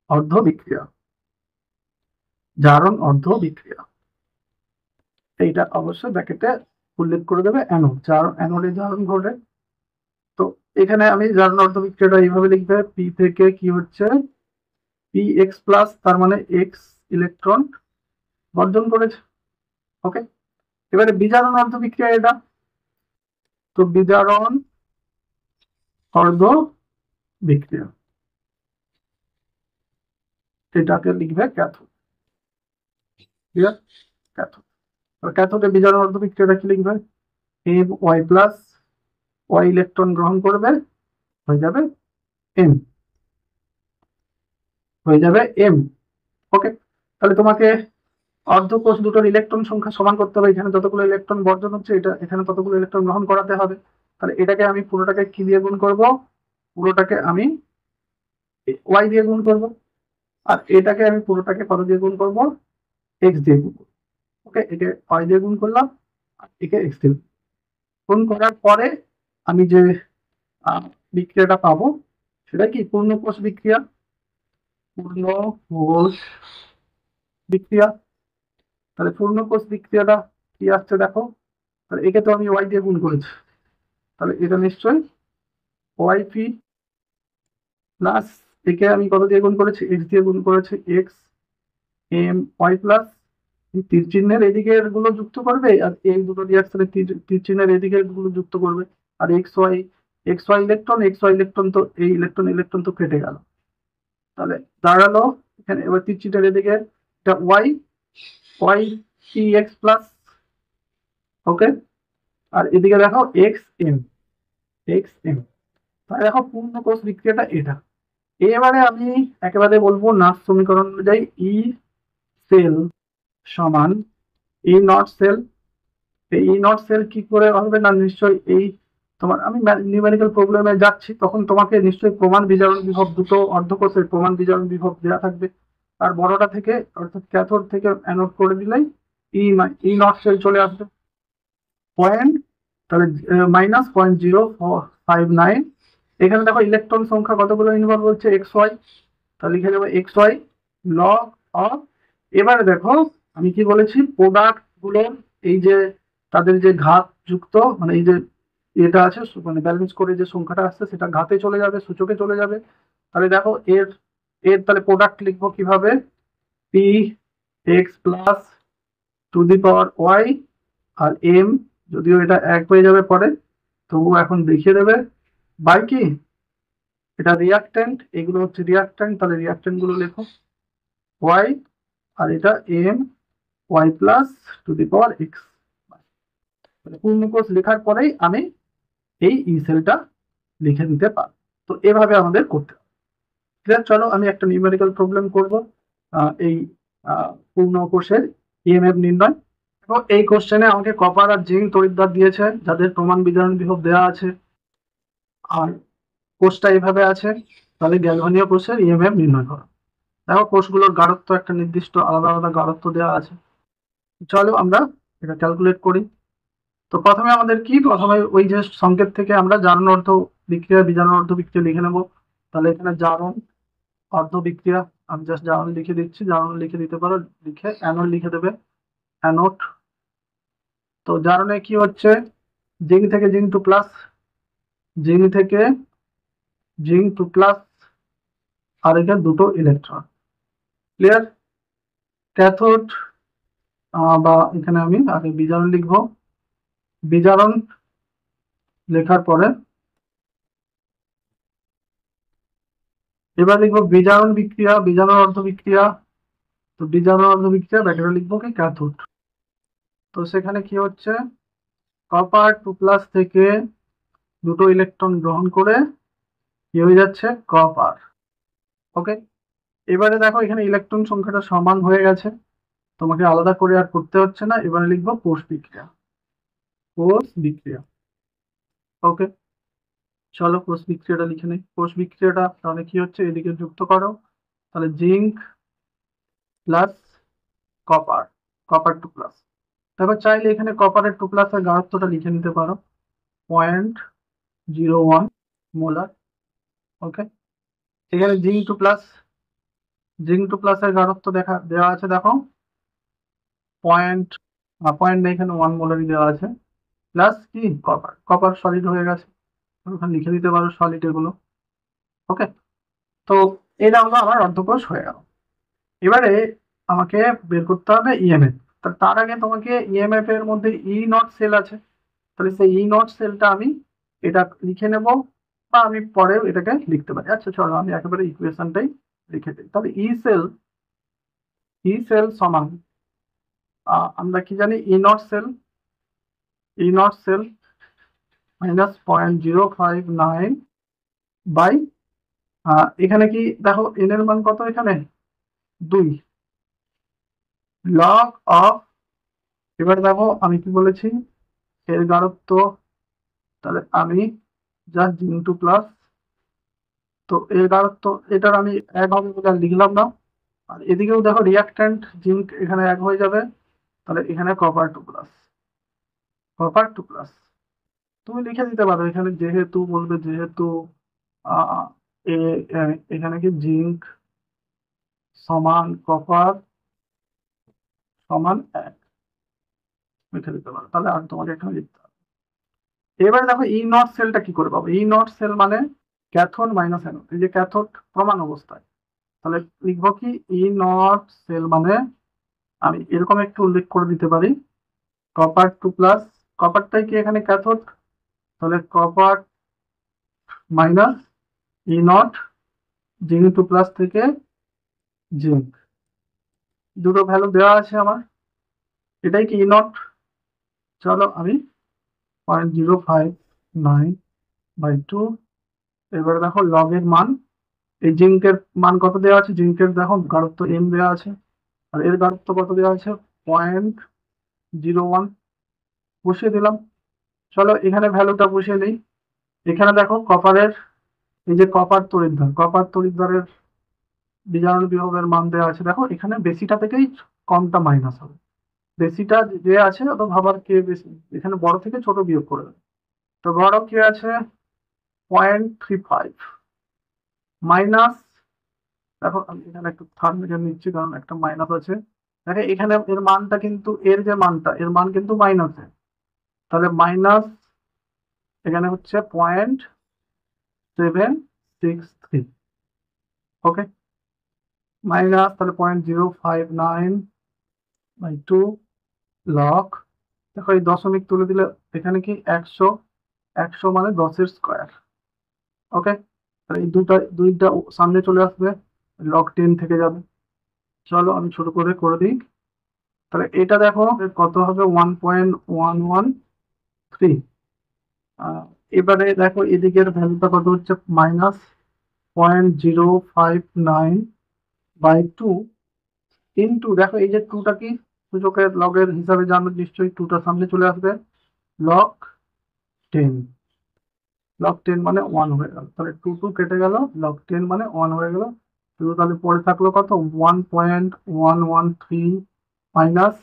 অর্ধ বিক্রিয়া, জারণ অর্ধ বিক্রিয়া, এইটা অবশ্যই ব্র্যাকেটে উল্লেখ করে দেবে অ্যানোড, অ্যানোডে জারণ ঘটে। তো এখানে আমি জারণ অর্ধ বিক্রিয়াটা এইভাবে লিখবে, পি থেকে কি হচ্ছে পি এক্স প্লাস, তার মানে এক্স ইলেকট্রন বর্জন করেছে। ওকে, এবারে বিজারণ অর্ধ বিক্রিয়া এটা, তো বিজারণ অর্ধ বিক্রিয়া এটাকে লিখবে ক্যাথোড। ক্লিয়ার? ক্যাথোড, ক্যাথোডে বিজারণ অর্ধ বিক্রিয়াটা কি লিখবে, M Y plus Y electron গ্রহণ করবে, হয়ে যাবে এম, হয়ে যাবে এম। ওকে, তাহলে তোমাকে অর্ধকোষ দুটোর ইলেকট্রন সংখ্যা সমান করতে হবে। এখানে যতগুলো ইলেকট্রন বর্জন হচ্ছে এটা এখানে ততগুলো ইলেকট্রন গ্রহণ করাতে হবে। তাহলে এটাকে আমি পুরোটাকে কি দিয়ে গুণ করব? পুরোটাকে আমি ওয়াই দিয়ে গুণ করব, আর এটাকে আমি পুরোটাকে কত দিয়ে গুণ করব? এক্স দিয়ে গুণ করবো। ওকে, একে ওয়াই দিয়ে গুণ করলাম আর একে এক্স দিয়ে গুণ করার পরে আমি যে বিক্রিয়াটা পাবো সেটা কি? পূর্ণ কোষ বিক্রিয়া। পূর্ণ কোষ বিক্রিয়া। তাহলে পূর্ণ কোষ বিক্রিয়াটা কি আসছে দেখো। তাহলে একে তো আমি ওয়াই দিয়ে গুণ করেছি, তাহলে এটা নিশ্চয়ই ওয়াই পি প্লাস একে আমি কত দিয়ে গুণ করেছি? এক্স দিয়ে গুণ করেছি, এক্স এম ওয়াই প্লাস তীর চিহ্নের এদিকের গুলো যুক্ত করবে আর এই দুটো রিয়াকশনে তীর চিহ্নের এদিকের গুলো যুক্ত করবে। আর X Y electron, X Y electron তো এই ইলেকট্রন ইলেকট্রন তো কেটে গেল। তাহলে দাঁড়ালো এখানে এবার তীর চিহ্নের এদিকে এটা Y Y P X plus. Okay, আর এদিকে দেখো এক্স এম এক্স এম। তাহলে দেখো পূর্ণ কোষ বিক্রিয়াটা এটা। এবারে আমি একেবারে বলবো নাস সমীকরণ অনুযায়ী ই সেল সমান ই নট সেল। এই ই নট সেল কি করে হবে না? নিশ্চয়ই এই তোমার আমি নিউমেরিক্যাল প্রবলেমে যাচ্ছি তখন তোমাকে নিশ্চয়ই প্রমাণ বিজারণ বিভব দুটো অর্ধকোষের প্রমাণ বিজারণ বিভব দেওয়া থাকবে। আর বড়টা থেকে অর্থাৎ ক্যাথোড থেকে অ্যানোড করে দিলেই ই ই নট সেল চলে আসবে। পয়েন্ট তাহলে -0.059। এখানে দেখো ইলেকট্রন সংখ্যা কতগুলো ইনভলভ হচ্ছে? X Y. তাহলে লিখে দেবো এক্স ওয়াই লগ অফ। এবারে দেখো আমি কি বলেছি? প্রোডাক্ট গুলোর এই যে তাদের যে ঘাত যুক্ত মানে এই যে এটা আছে মানে ব্যালেন্স করে যে সংখ্যাটা আসছে সেটা ঘাতে চলে যাবে, সূচকে চলে যাবে। তাহলে দেখো এর এর তাহলে প্রোডাক্ট লিখবো কিভাবে? P X plus to the power Y আর এম, যদিও এটা এক হয়ে যাবে পরে তবু এখন দেখিয়ে দেবে বাই কি? এটা রিয়াক্ট্যান্ট, এগুলো হচ্ছে রিয়াক্ট্যান্ট, তাহলে রিয়াক্ট্যান্ট গুলো লেখো ওয়াই আর এটা M Y plus to the power X. পূর্ণ কোষ লেখার পরেই আমি এই ই সেলটা লিখে দিতে পারবো। তো এভাবে আমাদের করতে হবে। ক্লিয়ার? চলো আমি একটা নিউমেরিক্যাল প্রবলেম করব এই পূর্ণ কোষের ইএমএফ নির্ণয়। তো এই কোশ্চেনে আমাকে কপার আর জিঙ্ক তড়িৎদ্বার দিয়েছে যাদের প্রমাণ বিজারণ বিভব দেওয়া আছে, আর কোষটা এইভাবে আছে। তাহলে গ্যালভানীয় কোষের ইএমএফ নির্ণয় করো। দেখো কোষগুলোর গাঢ়ত্ব একটা নির্দিষ্ট আলাদা আলাদা গাঢ়ত্ব দেওয়া আছে। চলো আমরা এটা ক্যালকুলেট করি। তো প্রথমে আমাদের কি? প্রথমে ওই যে সংকেত থেকে আমরা জারণ অর্ধ বিক্রিয়া বিজারণ অর্ধ বিক্রিয়া লিখে নেব। তাহলে এখানে জারণ অর্ধ বিক্রিয়া আমি জাস্ট জারণ লিখে দিচ্ছি, জারণ লিখে দিতে পারো, লিখে অ্যানোড লিখে দেবে অ্যানোড। তো জারণে কি হচ্ছে? জিঙ্ক থেকে জিঙ্ক টু প্লাস, জিঙ্ক থেকে জিঙ্ক টু প্লাস, আর এখানে দুটো ইলেকট্রন। ক্লিয়ার? ক্যাথোড বা এখানে আমি আগে বিজারণ লিখবো। বিজারণ লেখার পরে এবার লিখবো বিজারণ বিক্রিয়া বিজারণ অর্ধ বিক্রিয়া। তো বিজারণ অর্ধ বিক্রিয়া ব্র্যাকেটে লিখবো কি? ক্যাথোড। তো সেখানে কি হচ্ছে? কপার টু প্লাস থেকে দুটো ইলেকট্রন গ্রহণ করে কি হয়ে যাচ্ছে? কপার। ওকে, এবারে দেখো এখানে ইলেকট্রন সংখ্যাটা সমান হয়ে গেছে, তোমাকে আলাদা করে আর করতে হচ্ছে না। এবারে লিখবো কোষ বিক্রিয়া কোষ বিক্রিয়া। ওকে, চলো কোষ বিক্রিয়াটা লিখে নেই। কোষ বিক্রিয়াটা তাহলে কি হচ্ছে? এদিকে যুক্ত করো। তাহলে zinc plus copper, copper two plus. তারপর চাইলে এখানে কপারের টু প্লাস এর গাঢ়ত্বটা লিখে নিতে পারো 0.01 মোলার। ওকে, এখানে জিঙ্ক টু প্লাস এর গাঢ়ত্ব দেওয়া আছে দেখো পয়েন্ট পয়েন্ট নেই, এখানে 1 মোলারই দেওয়া আছে। প্লাস কি? কপার, কপার সলিড হয়ে গেছে, ওখানে লিখে দিতে পারো সলিড এগুলো। ওকে, তো এটা হলো আমার অর্ধকোষ হয়ে গেল। এবারে আমাকে বের করতে হবে ইএমএফ। তার আগে তোমাকে ইএমএফ এর মধ্যে ই নট সেল আছে, তাহলে সেই ই নট সেলটা আমি এটা লিখে নেব, বা আমি পরেও এটাকে লিখতে পারি। আচ্ছা চলো আমি একেবারে ইকুয়েশনটাই লিখে দিই। তাহলে ই সেল সমান আমরা কি জানি? ই নট সেল -0.059 বাই এখানে কি দেখো এন এর মান কত? এখানে 2। লগ অফ, এবার দেখো আমি কি বলেছি, এর গাঢ়ত্ব, তাহলে আমি জাস্ট জিং2 প্লাস, তো এর গাঢ়ত্ব এটার আমি এক হবে বলে আর লিখলাম না। আর এদিকেও দেখো রিয়াক্ট্যান্ট জিঙ্ক এখানে এক হয়ে যাবে, তাহলে এখানে কপার 2 প্লাস, কপার 2 প্লাস। তুমি লিখে দিতে পারো এখানে যেহেতু, বলবে যেহেতু আহ, এখানে কি জিঙ্ক সমান কপার সমান 1 লিখে দিতে পারো, তাহলে আর তোমাকে এখানে লিখতে হবে। এবারে দেখো ই নট সেলটা কি করে পাবো, ই নট সেল মানে ক্যাথোড মাইনাস অ্যানোড, এই যে ক্যাথোড প্রমাণ অবস্থায়, তাহলে লিখবো কি ই নট সেল মানে, আমি এরকম একটু উল্লেখ করে দিতে পারি, কপার 2 প্লাস, কপারটাই কি এখানে ক্যাথোড, তাহলে copper minus E nought zinc plus থেকে জিঙ্ক, দুটো ভ্যালু দেওয়া আছে আমার, এটাই কি ই নট। চলো আমি 0.059/2, এবারে দেখো লগের মান, এই জিঙ্কের মান কত দেওয়া আছে, জিঙ্কের দেখো গাঢ়ত্ব এম দেওয়া আছে, আর এর গাঢ়ত্ব কত দেওয়া আছে 0.01, বসিয়ে দিলাম। চলো এখানে ভ্যালুটা বসিয়ে দিই। এখানে দেখো কপারের, এই যে কপার তড়িৎদ্বারের বিজারণ বিভবের মান দেওয়া আছে, দেখো এখানে বেশিটা থেকেই কমটা মাইনাস হবে, বেশিটা যে আছে অত ভাবার কে বেশি, এখানে বড় থেকে ছোট বিয়োগ করে দেবে। তো বড় কি আছে 0.35 মাইনাস, দেখো আমি এখানে একটু থার্ড মিটার নিচ্ছি কারণ একটা মাইনাস আছে, দেখো এখানে এর মানটা কিন্তু, এর যে মানটা এর মান কিন্তু মাইনাসে, তাহলে মাইনাস এখানে হচ্ছে 0.763, ওকে, মাইনাস তাহলে 0.059/2 লগ, দেখো এই দশমিক তুলে দিলে এখানে কি 100, 100 মানে 10^², ওকে, তাহলে এই দুইটা সামনে চলে আসবে, log 10 থেকে যাবে। চলো আমি ছোট করে করে দিই, তাহলে এটা দেখো কত হবে 1.113। এবারে দেখো এদিকের ভ্যালুটা কত হচ্ছে -0.059/2 ইন্টু, দেখো এই যে টুটা কি সূচকের লগের হিসাবে জানো নিশ্চয়ই, টুটা সামনে চলে আসবে, log 10, log 10 মানে 1 হয়ে গেল, তাহলে 2 কেটে গেল, log 10 মানে 1 হয়ে গেল, শুধু তাহলে পরে থাকলো কত 1.113 মাইনাস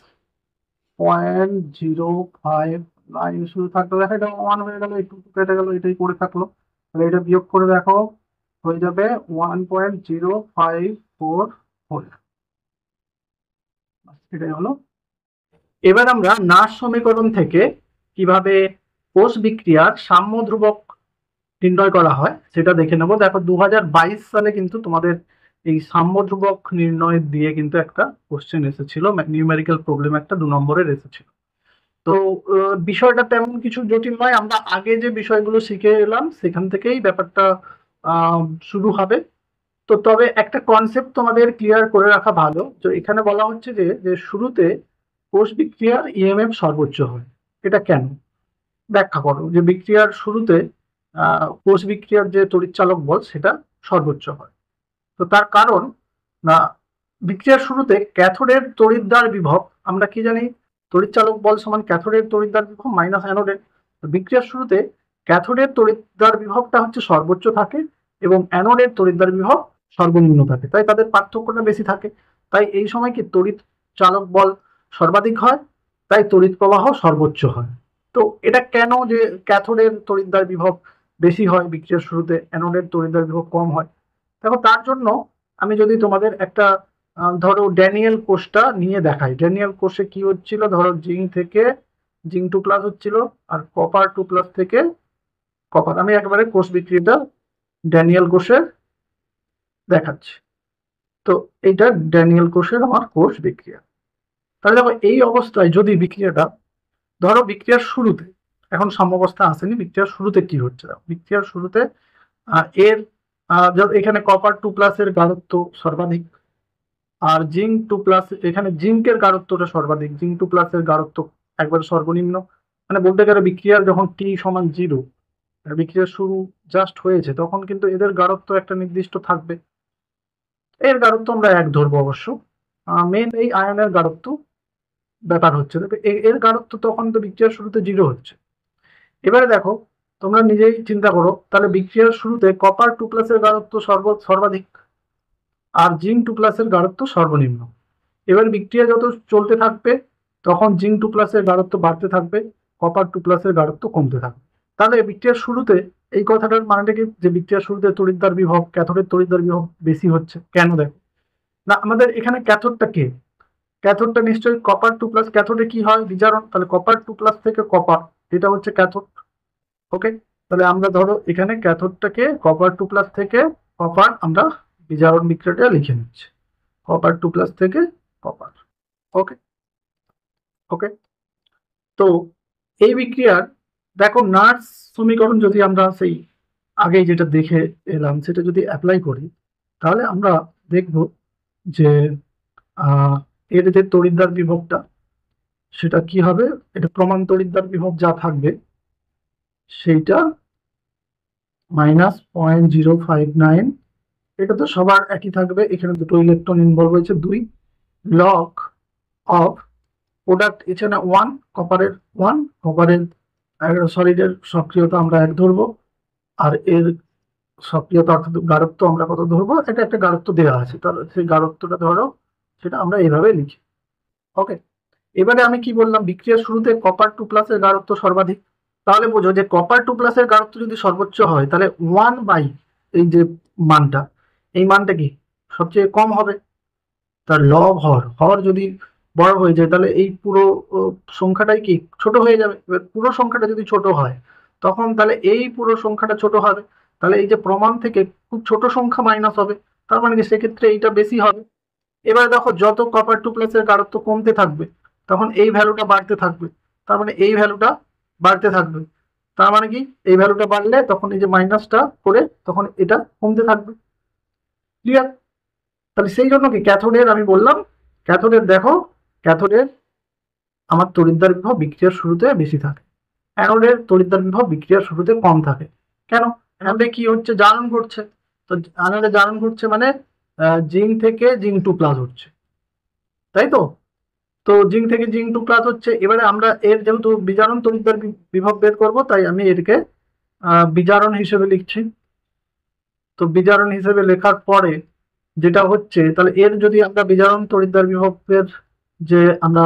0.059, শুধু থাকলো, দেখো এটা 1 হয়ে গেল, এই 2 কেটে গেল, এটাই পড়ে থাকলো, তাহলে এটা বিয়োগ করে দেখো হয়ে যাবে 1.054, এটাই হলো। এবার আমরা নাশ সমীকরণ থেকে কিভাবে কোষ বিক্রিয়ার সাম্য ধ্রুবক নির্ণয় করা হয় সেটা দেখে নেব। দেখো 2022 সালে কিন্তু তোমাদের এই সাম্য ধ্রুবক নির্ণয় দিয়ে কিন্তু একটা কোশ্চেন এসেছিল, নিউমেরিক্যাল প্রবলেম একটা 2 নম্বরের এসেছিল। তো বিষয়টা তেমন কিছু জটিল নয়, আমরা আগে যে বিষয়গুলো শিখে এলাম সেখান থেকেই ব্যাপারটা শুরু হবে। তো তবে একটা কনসেপ্ট তোমাদের ক্লিয়ার করে রাখা ভালো, তো এখানে বলা হচ্ছে যে শুরুতে কোষ বিক্রিয়ার ইএমএফ সর্বোচ্চ হয়, এটা কেন ব্যাখ্যা করো, যে বিক্রিয়ার শুরুতে কোষ বিক্রিয়ার যে তড়িৎচালক বল সেটা সর্বোচ্চ হয়। তো তার কারণ না, বিক্রিয়ার শুরুতে ক্যাথোডের তড়িৎদ্বার বিভব, আমরা কি জানি তড়িৎচালক বল সমান ক্যাথোডের তড়িৎদ্বার বিভব মাইনাস অ্যানোডের, বিক্রিয়ার শুরুতে ক্যাথোডের তড়িৎদ্বার বিভবটা হচ্ছে সর্বোচ্চ থাকে এবং অ্যানোডের তড়িৎদ্বার বিভব সর্বনিম্ন থাকে, তাই তাদের পার্থক্যটা বেশি থাকে, তাই এই সময় কি তড়িৎ চালক বল সর্বাধিক হয়, তাই তড়িৎ প্রবাহ সর্বোচ্চ হয়। তো এটা কেন যে ক্যাথোডের তড়িৎদ্বার বিভব বেশি হয় বিক্রিয়ার শুরুতে, অ্যানোডের তড়িৎদ্বার বিভব কম হয়, দেখো তার জন্য আমি যদি তোমাদের একটা ধরো ড্যানিয়েল কোষটা নিয়ে দেখাই, ড্যানিয়েল কোষে কি হচ্ছিল, ধরো জিঙ্ক 2 প্লাস হচ্ছিল আর কপার 2 প্লাস থেকে কপার, আমি একবারে কোষ বিক্রিয়াটা ড্যানিয়েল কোষের দেখাচ্ছি। তো এইটা ড্যানিয়েল কোষের আমার কোষ বিক্রিয়া, তাহলে দেখো এই অবস্থায় যদি বিক্রিয়াটা, ধরো বিক্রিয়ার শুরুতে, এখন সাম্যাবস্থা আসেনি, বিক্রিয়ার শুরুতে কি হচ্ছে, বিক্রিয়ার শুরুতে এর এখানে কপার 2 প্লাসের গাঢ়ত্ব সর্বাধিক, আর জিঙ্ক 2 প্লাস, এখানে জিঙ্কের গাঢ়ত্বটা সর্বাধিক, জিঙ্ক 2 প্লাসের গাঢ়ত্ব একবারে সর্বনিম্ন, মানে বলতে গেলে বিক্রিয়ার যখন T=0, বিক্রিয়ার শুরু জাস্ট হয়েছে, তখন কিন্তু এদের গাঢ়ত্ব একটা নির্দিষ্ট থাকবে, এর গাঢ়ত্ব আমরা 1 ধরবো অবশ্য, মেন এই আয়নের গাঢ়ত্ব ব্যাপার হচ্ছে। তবে এর গাঢ়ত্ব তখন তো বিক্রিয়ার শুরুতে 0 হচ্ছে। এবারে দেখো, তোমরা নিজেই চিন্তা করো, তাহলে বিক্রিয়ার শুরুতে কপার 2+ এর গাঢ়ত্ব সর্বাধিক, আর জিঙ্ক 2+ এর গাঢ়ত্ব সর্বনিম্ন। এবার বিক্রিয়া যত চলতে থাকবে তখন জিঙ্ক 2+ এর গাঢ়ত্ব বাড়তে থাকবে, কপার 2+ এর গাঢ়ত্ব কমতে থাকবে। তাহলে বিক্রিয়ার শুরুতে এই কথাটার মানেটা কি, যে বিক্রিয়ার শুরুতে তড়িৎদ্বার বিভব, ক্যাথোডের তড়িৎদ্বার বিভব বেশি হচ্ছে কেন? দেখো না, আমাদের এখানে ক্যাথোডটা কে? ক্যাথোডটা নিশ্চয়ই কপার 2+। ক্যাথোডে কি হয়? বিজারণ। তাহলে কপার 2+ থেকে কপার, এটা হচ্ছে ক্যাথোড। ওকে, তাহলে আমরা ধরো এখানে ক্যাথোডটাকে কপার 2+ থেকে কপার আমরা বিজারণ বিক্রিয়াটা লিখে নিচ্ছি, কপার 2+ থেকে কপার। ওকে ওকে, তো এই বিক্রিয়ার দেখো নার্স সমীকরণ যদি আমরা সেই আগে যেটা দেখে এলাম সেটা যদি অ্যাপ্লাই করি, তাহলে আমরা দেখব যে এর যে তড়িৎদ্বার বিভবটা সেটা কি হবে। এটা প্রমাণ তড়িৎদ্বার বিভব যা থাকবে সেইটা -0.059, এটা তো সবার একই থাকবে। এখানে দুটো ইলেকট্রন ইনভলভ হয়েছে, 2 লগ অফ প্রোডাক্ট এখানে 1, কপারের 1, কপারের সলিডের সক্রিয়তা আমরা 1 ধরবো, আর এর সক্রিয়তা অর্থাৎ গাঢ়ত্ব আমরা কত ধরবো, এটা একটা গাঢ়ত্ব দেওয়া আছে, তাহলে সেই গাঢ়ত্বটা ধরো, সেটা আমরা এইভাবে লিখি। ওকে, এবারে আমি কি বললাম, বিক্রিয়ার শুরুতে কপার 2+ এর গাঢ়ত্ব সর্বাধিক। তাহলে বোঝো যে কপার 2+ এর গাঢ়ত্ব যদি সর্বোচ্চ হয় তাহলে 1/, এই যে মানটা, এই মানটা কি সবচেয়ে কম হবে। তার লব হর যদি বড় হয়ে যায় তাহলে এই পুরো সংখ্যাটাই কি ছোট হয়ে যাবে। এবার পুরো সংখ্যাটা যদি ছোট হয় তখন তাহলে এই পুরো সংখ্যাটা ছোট হবে, তাহলে এই যে প্রমাণ থেকে খুব ছোট সংখ্যা মাইনাস হবে, তার মানে কি সেক্ষেত্রে এইটা বেশি হবে। এবার দেখো যত কপার 2+ এর গাঢ়ত্ব কমতে থাকবে তখন এই ভ্যালুটা বাড়তে থাকবে, তার মানে এই ভ্যালুটা বাড়তে থাকবে, তার মানে কি এই ভ্যালুটা বাড়লে তখন এই যে মাইনাসটা করে তখন এটা কমতে থাকবে। ক্লিয়ার? তাহলে সেই জন্য কি ক্যাথোডের আমি বললাম, ক্যাথোডের দেখো, ক্যাথোডের আমার তড়িৎদ্বার বিভব বিক্রিয়ার শুরুতে বেশি থাকে, অ্যানোডের তড়িৎদ্বার বিভব বিক্রিয়ার শুরুতে কম থাকে। কেন? অ্যানোডে কি হচ্ছে, জারণ ঘটছে। তো অ্যানোডে জারণ ঘটছে মানে জিঙ্ক থেকে জিঙ্ক 2+ হচ্ছে, তাই তো? তো জিঙ্ক থেকে জিঙ্ক 2+ হচ্ছে। এবারে আমরা এর যেহেতু বিজারণ তড়িৎদ্বার বিভব বের করবো, তাই আমি এটাকে বিজারণ হিসেবে লিখছি। তো বিজারণ হিসেবে লেখার পরে যেটা হচ্ছে, তাহলে এর যদি আমরা বিজারণ তড়িৎদ্বার বিভবের যে আমরা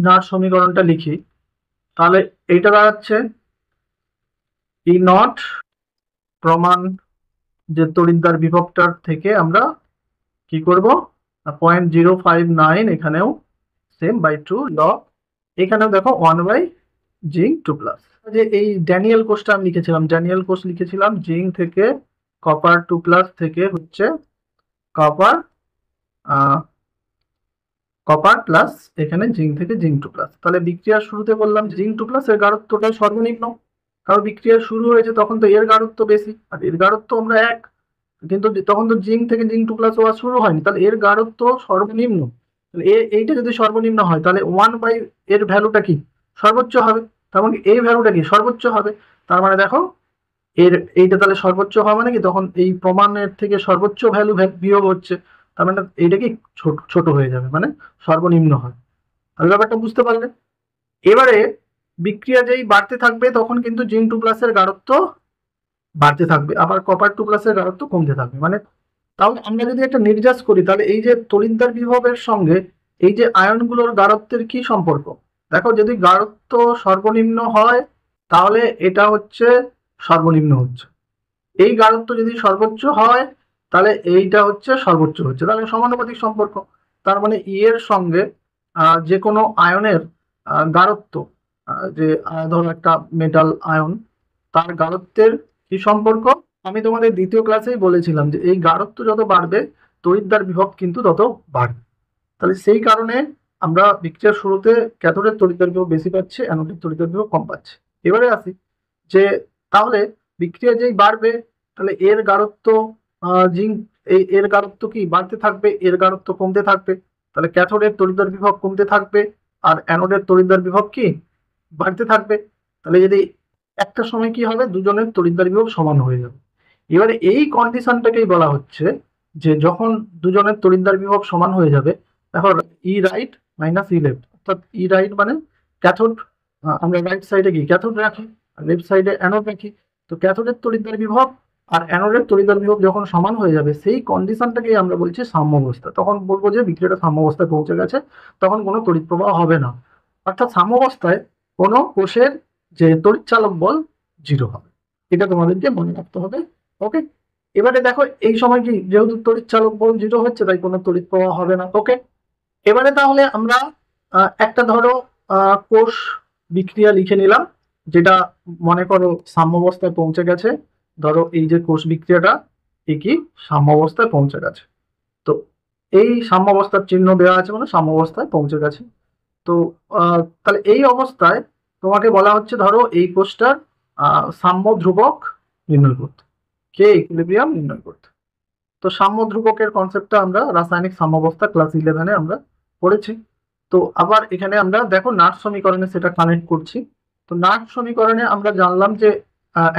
নাট সমীকরণটা লিখি, তাহলে এইটা দাঁড়াচ্ছে ই নট প্রমাণ যে তড়িৎদ্বার বিভবটার থেকে আমরা কি করব, 0.059, এখানেও সেম বাই 2 লগ, এখানেও দেখো 1/, জিঙ্ক 2+। যে এই ড্যানিয়েল কোষটা আমি লিখেছিলাম, ড্যানিয়েল কোষ লিখেছিলাম জিঙ্ক থেকে কপার 2+ থেকে হচ্ছে কপার কপার প্লাস এখানে জিঙ্ক থেকে জিঙ্ক 2+। তাহলে বিক্রিয়ার শুরুতে বললাম জিঙ্ক 2+ এর গাঢ়ত্বটা সর্বনিম্ন, কারণ বিক্রিয়া শুরু হয়েছে তখন তো এর গাঢ়ত্ব বেশি, আর এর গাঢ়ত্ব আমরা 1, কিন্তু তখন তো জিঙ্ক থেকে জিঙ্ক 2+ হওয়া শুরু হয়নি, তাহলে এর গাঢ়ত্ব সর্বনিম্ন। তাহলে এইটা যদি সর্বনিম্ন হয় তাহলে 1/, এর ভ্যালুটা কি সর্বোচ্চ হবে, তার মানে এই ভ্যালুটা কি সর্বোচ্চ হবে। তার মানে দেখো এর এইটা তাহলে সর্বোচ্চ হওয়া মানে কি, তখন এই প্রমাণের থেকে সর্বোচ্চ ভ্যালু বিয়োগ হচ্ছে, তার মানে এইটা কি ছোট হয়ে যাবে, মানে সর্বনিম্ন হয়। তাহলে ব্যাপারটা বুঝতে পারলে। এবারে বিক্রিয়া যেই বাড়তে থাকবে তখন কিন্তু জিঙ্ক 2+ এর গাঢ়ত্ব বাড়তে থাকবে, আবার কপার 2+ এর গাঢ়ত্ব কমতে থাকবে। মানে তাহলে আমরা যদি একটা নির্যাস করি, তাহলে এই যে তড়িৎদ্বার বিভবের সঙ্গে এই যে আয়নগুলোর গাঢ়ত্বের কি সম্পর্ক। দেখো যদি গাঢ়ত্ব সর্বনিম্ন হয় তাহলে এটা হচ্ছে সর্বনিম্ন হচ্ছে, এই গাঢ়ত্ব যদি সর্বোচ্চ হয় তাহলে এইটা হচ্ছে সর্বোচ্চ হচ্ছে, তাহলে সমানুপাতিক সম্পর্ক। তার মানে ই এর সঙ্গে যে কোনো আয়নের গাঢ়ত্ব, যে ধরো একটা মেটাল আয়ন, তার গাঢ়ত্বের কি সম্পর্ক, আমি তোমাদের দ্বিতীয় ক্লাসেই বলেছিলাম যে এই গাঢ়ত্ব যত বাড়বে তড়িৎদ্বার বিভব কিন্তু তত বাড়বে। তাহলে সেই কারণে আমরা বিক্রিয়ার শুরুতে ক্যাথোডের তড়িৎদ্বার বিভব বেশি পাচ্ছি, অ্যানোডের তড়িৎদ্বার বিভব কম পাচ্ছি। এবারে আসি যে তাহলে বিক্রিয়া যেই বাড়বে তাহলে এর গাঢ়ত্ব জিঙ্ক এর গাঢ়ত্ব কি বাড়তে থাকবে, এর গাঢ়ত্ব কমতে থাকবে, তাহলে ক্যাথোডের তড়িৎদ্বার বিভব কমতে থাকবে আর অ্যানোডের তড়িৎদ্বার বিভব কি বাড়তে থাকবে। তাহলে যদি একটা সময় কি হবে, দুজনের তড়িৎদ্বার বিভব সমান হয়ে যাবে। এবারে এই কন্ডিশনটাকেই বলা হচ্ছে যে যখন দুজনের তড়িৎদ্বার বিভব সমান হয়ে যাবে দেখো ই রাইট মাইনাস ই লেফট, অর্থাৎ ই রাইট মানে ক্যাথোড, আমরা রাইট সাইডে কি ক্যাথোড রাখি, আর লেফট সাইডে অ্যানোড রাখি। তো ক্যাথোডের তড়িৎদ্বার বিভব আর অ্যানোডের তড়িৎদ্বার বিভব যখন সমান হয়ে যাবে, সেই কন্ডিশনটাকেই আমরা বলছি সাম্যাবস্থা। তখন বলবো যে বিক্রিয়াটা সাম্যাবস্থায় পৌঁছে গেছে, তখন কোনো তড়িৎ প্রবাহ হবে না। অর্থাৎ সাম্যাবস্থায় কোনো কোষের যে তড়িৎ চালক বল 0 হবে, এটা তোমাদেরকে মনে রাখতে হবে। ওকে, এবারে দেখো এই সময় কি যেহেতু তড়িৎ চালক বল 0 হচ্ছে, তাই কোনো তড়িৎ প্রবাহ হবে না। ওকে, এবারে তাহলে আমরা একটা ধরো কোষ বিক্রিয়া লিখে নিলাম, যেটা মনে করো সাম্যাবস্থায় পৌঁছে গেছে। ধরো এই যে কোষ বিক্রিয়াটা কি সাম্যাবস্থায় পৌঁছে গেছে। তো এই সাম্যাবস্থার চিহ্ন দেওয়া আছে মানে সাম্যাবস্থায় পৌঁছে গেছে। তো তাহলে এই অবস্থায় তোমাকে বলা হচ্ছে ধরো এই কোষটার সাম্য ধ্রুবক নির্ণয় করতে, কে ইকুইলিব্রিয়াম নির্ণয় করতে। তো সাম্য ধ্রুবকের কনসেপ্টটা আমরা রাসায়নিক সাম্যাবস্থা ক্লাস 11-এ আমরা পড়েছি। তো আবার এখানে আমরা দেখো নাট সমীকরণে সেটা কানেক্ট করছি। তো নাট সমীকরণে আমরা জানলাম যে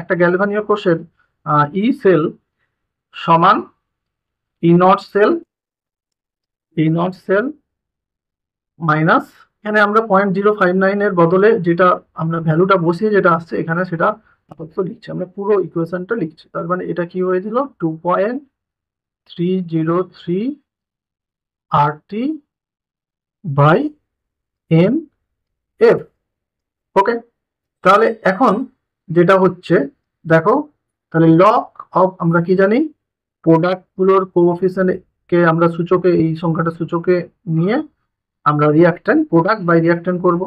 একটা গ্যালভানীয় কোষের ই সেল সমান ই নট সেল মাইনাস, এখানে আমরা 0.059 এর বদলে যেটা আমরা ভ্যালুটা বসিয়ে যেটা আসছে এখানে সেটা আপাতত লিখছি, আমরা পুরো ইকুয়েশনটা লিখছি। তার মানে এটা কি হয়েছিল 2.303 RT বাই এন এফ। ওকে, তাহলে এখন যেটা হচ্ছে দেখো, তাহলে লগ অফ আমরা কি জানি প্রোডাক্টগুলোর কোএফিসিয়েন্টকে আমরা সূচকে এই সংখ্যাটা সূচকে নিয়ে আমরা রিঅ্যাকট্যান্ট প্রোডাক্ট বাই রিঅ্যাকট্যান্ট করব।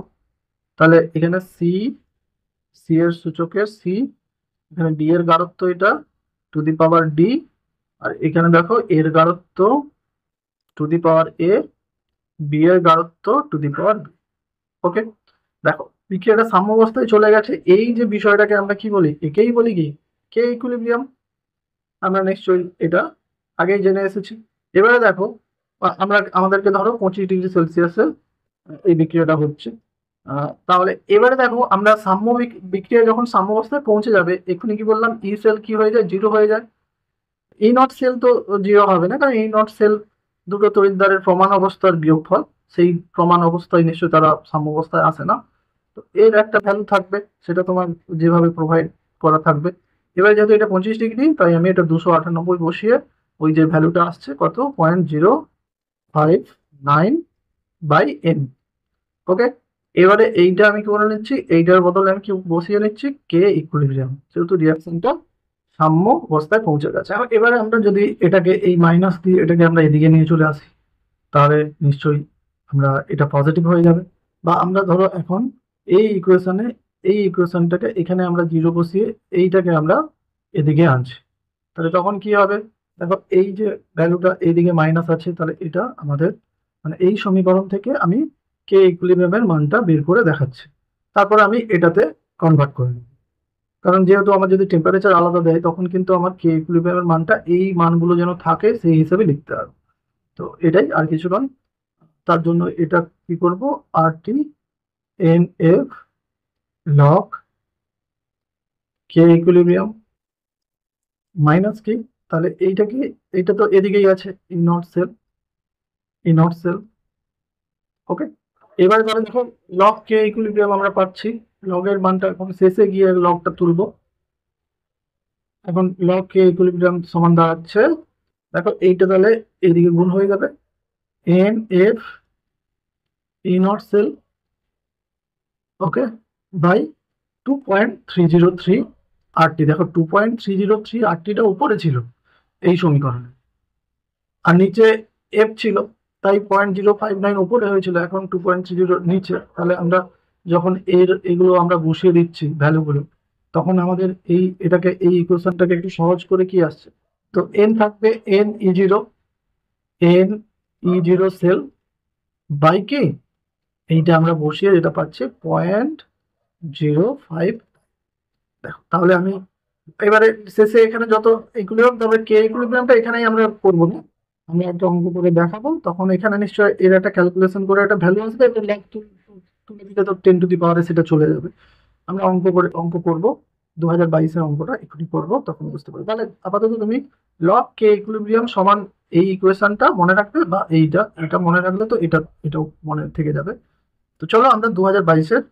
তাহলে এখানে সি এর সূচকের সি, এখানে ডি এর গাঢ়ত্ব এটা টু দি পাওয়ার ডি, আর এখানে দেখো এর গাঢ়ত্ব two the power A, B এর গাঢ়ত্ব টু দি পাওয়ার বি। ওকে, দেখো বিক্রিয়াটা সাম্যাবস্থায় চলে গেছে, এই যে বিষয়টাকে আমরা কি বলি, একেই বলি কি কে ইকুইলিব্রিয়াম। আমরা নিশ্চয়ই এটা আগেই জেনে এসেছি। এবারে দেখো আমরা আমাদেরকে ধরো 25°C এই বিক্রিয়াটা হচ্ছে। তাহলে এবারে দেখো আমরা সাম্য বিক্রিয়া যখন সাম্যাবস্থায় পৌঁছে যাবে, এক্ষুনি কি বললাম ই সেল কি হয়ে যায় 0 হয়ে যায়। ই নট সেল তো 0 হবে না, কারণ ই নট সেল দুটো তড়িৎদ্বারের প্রমাণ অবস্থার বিয়োগফল, সেই প্রমাণ অবস্থায় নিশ্চয়ই তারা সাম্যাবস্থায় আসে না। তো এর একটা ভ্যালু থাকবে, সেটা তোমার যেভাবে প্রোভাইড করা থাকবে। এবার যেহেতু এটা 25°, তাই আমি এটা 298 বসিয়ে ওই যে ভ্যালুটা আসছে কত 0.059 বাই এন। ওকে, এবারে এইটা আমি কি করে নিচ্ছি, এইটার বদলে আমি কি বসিয়ে নিচ্ছি কে ইকুইলিব্রিয়াম, যেহেতু রিয়াকশনটা সাম্য অবস্থায় পৌঁছে গেছে। এবারে আমরা যদি এটাকে এই মাইনাস দিয়ে এটাকে আমরা এদিকে নিয়ে চলে আসি, তাহলে নিশ্চয়ই আমরা এটা পজিটিভ হয়ে যাবে। বা আমরা ধরো এখন এই ইকুয়েশনটাকে এখানে আমরা 0 বসিয়ে এইটাকে আমরা এদিকে আনছি, তাহলে তখন কি হবে দেখো এই যে ভ্যালুটা এইদিকে মাইনাস আছে, তাহলে এটা আমাদের মানে এই সমীকরণ থেকে আমি কে ইকুইলিব্রিয়ামের মানটা বের করে দেখাচ্ছি। তারপরে আমি এটাতে কনভার্ট করে নেব, কারণ যেহেতু আমার যদি টেম্পারেচার আলাদা দেয় তখন কিন্তু আমার কে ইকুইলিব্রিয়ামের মানটা এই মানগুলো যেন থাকে সেই হিসেবে লিখতে হবে। তো এটাই আর কিছু নয়। তার জন্য এটা কি করব, RT NF log কে ইকুইলিব্রিয়াম মাইনাস কি, তাহলে এইটা কি, এইটা তো এদিকেই আছে ই নট সেল। ওকে, এবারে তাহলে দেখো লগ কে ইকুইলিব্রিয়াম আমরা পাচ্ছি, লগের মানটা এখন শেষে গিয়ে লগটা তুলবো। এখন লগ কে ইকুইলিব্রিয়াম সমান দাঁড়াচ্ছে, দেখো এইটা তাহলে এইদিকে গুণ হয়ে যাবে N F E not cell, okay, by 2.303 RT। দেখো 2.303 RTটা উপরে ছিল এই সমীকরণে, আর নিচে এফ ছিল, তাই 0.059 উপরে হয়েছিল, এখন 2.30 নিচে। তাহলে আমরা যখন এগুলো আমরা বসিয়ে দিচ্ছি ভ্যালুগুলো, তখন আমাদের এটাকে এই ইকুয়েশনটাকে একটু সহজ করে কি আসছে, তো এন থাকবে N E zero cell by কি, এইটা আমরা বসিয়ে যেটা পাচ্ছি 0.05। দেখো তাহলে আমি এবারে শেষে এখানে যত ইকুইলিব্রিয়াম, তবে কে ইকুইলিব্রিয়ামটা এখানেই আমরা করবো না, আমরা একটা অঙ্ক করে দেখাবো, তখন এখানে নিশ্চয়ই এর একটা ক্যালকুলেশন করে একটা ভ্যালু আসবে, এবার লগ তুলে দিলে তো 10 টু দি পাওয়ারে সেটা চলে যাবে। আমরা অঙ্ক করবো 2022-এর অঙ্কটা এখনই করবো, তখন বুঝতে পারবো। তাহলে আপাতত তুমি লগ কে ইকুইলিব্রিয়াম সমান এই ইকুয়েশনটা মনে রাখবে, বা এটা মনে রাখলে তো এটাও মনে থেকে যাবে। তো চলো আমরা 2022-এর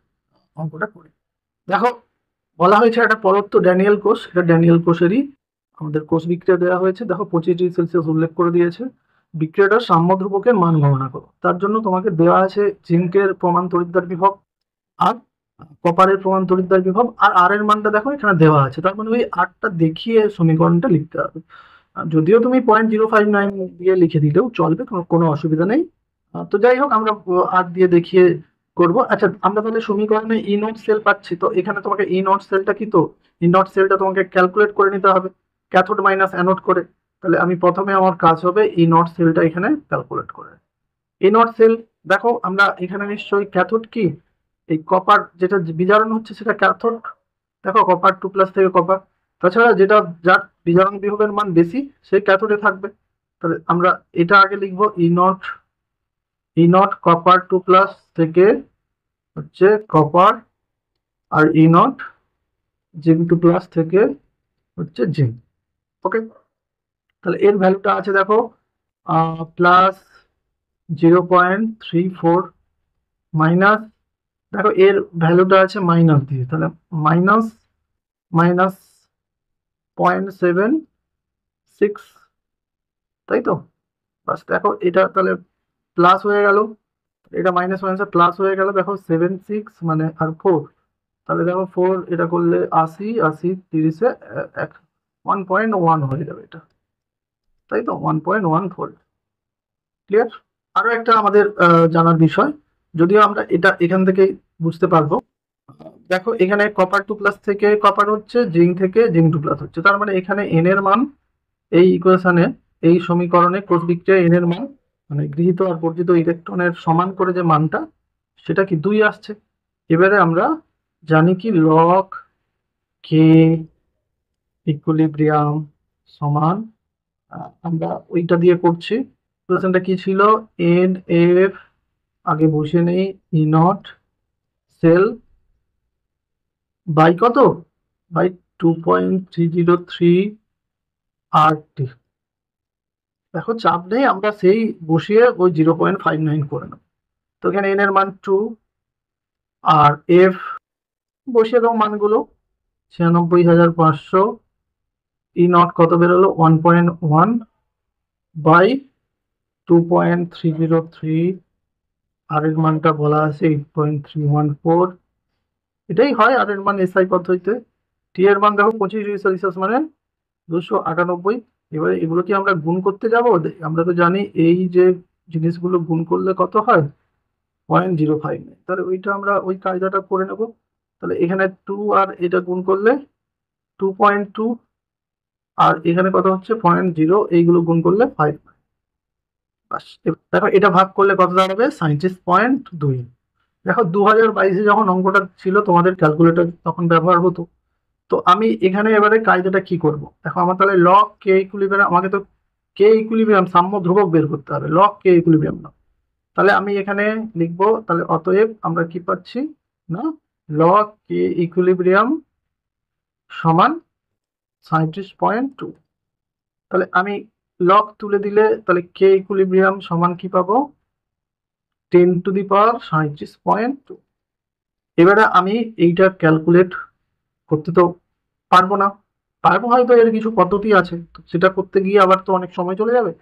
অঙ্কটা করি। দেখো, বলা হয়েছে একটা পদার্থ ড্যানিয়েল কোষ, এটা ড্যানিয়েল কোষেরই আমাদের কোষ বিক্রিয়া দেওয়া হয়েছে। দেখো 25°C উল্লেখ করে দিয়েছে। বিক্রিয়াটার সাম্য ধ্রুবকের মান গণনা করো। তার জন্য তোমাকে দেওয়া আছে জিঙ্কের প্রমাণ তড়িৎদ্বার বিভব আর কপারের প্রমাণ তড়িৎদ্বার বিভব, আর এর মানটা দেখো এখানে দেওয়া আছে। তার মানে ওই আরটা দেখিয়ে সমীকরণটা লিখতে হবে। যদিও তুমি 0.059 দিয়ে লিখে দিলেও চলবে, কোনো অসুবিধা নেই। তো যাই হোক, আমরা আর দিয়ে দেখিয়ে করব। আচ্ছা, আমরা তাহলে সমীকরণে ই নট সেল পাচ্ছি, তো এখানে তোমাকে ই নট সেলটা কি, তো ই নট সেলটা তোমাকে ক্যালকুলেট করে নিতে হবে ক্যাথোড মাইনাস অ্যানোড করে। তাহলে আমি প্রথমে আমার কাজ হবে ই নট সেলটা এখানে ক্যালকুলেট করে। ই নট সেল, দেখো আমরা এখানে নিশ্চয়ই ক্যাথোড কি, এই কপার যেটা বিজারণ হচ্ছে সেটা ক্যাথোড। দেখো কপার 2+ থেকে কপার, তাছাড়া যার বিজারণ বিভবের মান বেশি সেই ক্যাথোডে থাকবে। তাহলে আমরা এটা আগে লিখবো, ই নট কপার 2+ থেকে হচ্ছে কপার, আর ই নট জিঙ্ক 2+ থেকে হচ্ছে জিঙ্ক। ওকে, তাহলে এর ভ্যালুটা আছে দেখো +0.34 মাইনাস, দেখো এর ভ্যালুটা আছে মাইনাস দিয়ে, তাহলে মাইনাস মাইনাস 0.76, তাই তো। বাস, দেখো এটা তাহলে প্লাস হয়ে গেল, এটা মাইনাস মাইনাস প্লাস হয়ে গেল। দেখো 76 মানে আর 4, তাহলে দেখো 4 এটা করলে 80, 80 30-এ 1.1 হয়ে যাবে এটা, তাই তো 1.14। ক্লিয়ার? আরো একটা আমাদের জানার বিষয়, যদিও আমরা এটা এখান থেকে বুঝতে পারবো। দেখো এখানে কপার 2+ থেকে কপার হচ্ছে, জিঙ্ক থেকে জিঙ্ক 2+ হচ্ছে, তার মানে এখানে এন এর মান এই ইকুয়েশনে, এই সমীকরণে কোষ বিক্রিয়া এন এর মান, মানে গৃহীত আর বর্জিত ইলেকট্রনের সমান করে যে মানটা, সেটা কি 2 আসছে। এবারে আমরা জানি কি লগ কে ইকুইলিব্রিয়াম সমান, আমরা ওইটা দিয়ে করছি। ইকুয়েশনটা কি ছিল, এন এফ আগে বসিয়ে নেই, ই নট সেল বাই কত, বাই 2.303 আর টি। দেখো চাপ নেই, আমরা সেই বসিয়ে ওই 0.59 করে নেব। তো এখানে এন এর মান 2, আর এফ বসিয়ে দাও মানগুলো, 96,500, ই নট কত বেরোলো 1.1 বাই 2.303, আর এর মানটা বলা আছে 8.314, এটাই হয় আর এর মান এসআই পদ্ধতিতে। টি এর মান দেখো 25°C মানে 298। এবারে এগুলো কি আমরা গুণ করতে যাব, আমরা তো জানি এই যে জিনিসগুলো গুণ করলে কত হয় 0.059, তাহলে ওইটা আমরা ওই কায়দাটা করে নেব। তাহলে এখানে 2 আর এটা গুণ করলে 2.2, আর এখানে কত হচ্ছে 0.0, এইগুলো গুণ করলে 5। বাস, দেখো এটা ভাগ করলে কত দাঁড়াবে 37.2। দেখো 2022-এ যখন অঙ্কটা ছিল তোমাদের ক্যালকুলেটর তখন ব্যবহার হতো। তো আমি এখানে এবারে কায়দাটা কি করব, দেখো আমার তাহলে লগ কে ইকুইলিব্রিয়াম, আমাকে তো কে ইকুইলিব্রিয়াম সাম্য ধ্রুবক বের করতে হবে, লগ কে ইকুইলিব্রিয়াম না। তাহলে আমি এখানে লিখবো, তাহলে অতএব আমরা কি পাচ্ছি না, লগ কে ইকুইলিব্রিয়াম সমান 37.2। তাহলে আমি লগ তুলে দিলে তাহলে কে ইকুইলিব্রিয়াম সমান কি পাবো, 10⁻⁻²৩.2। এবারে আমি এইটা ক্যালকুলেট করতে তো পারবো না, পারবো হয়তো, এর কিছু পদ্ধতি আছে, তো সেটা করতে গিয়ে আবার তো অনেক সময় চলে যাবে।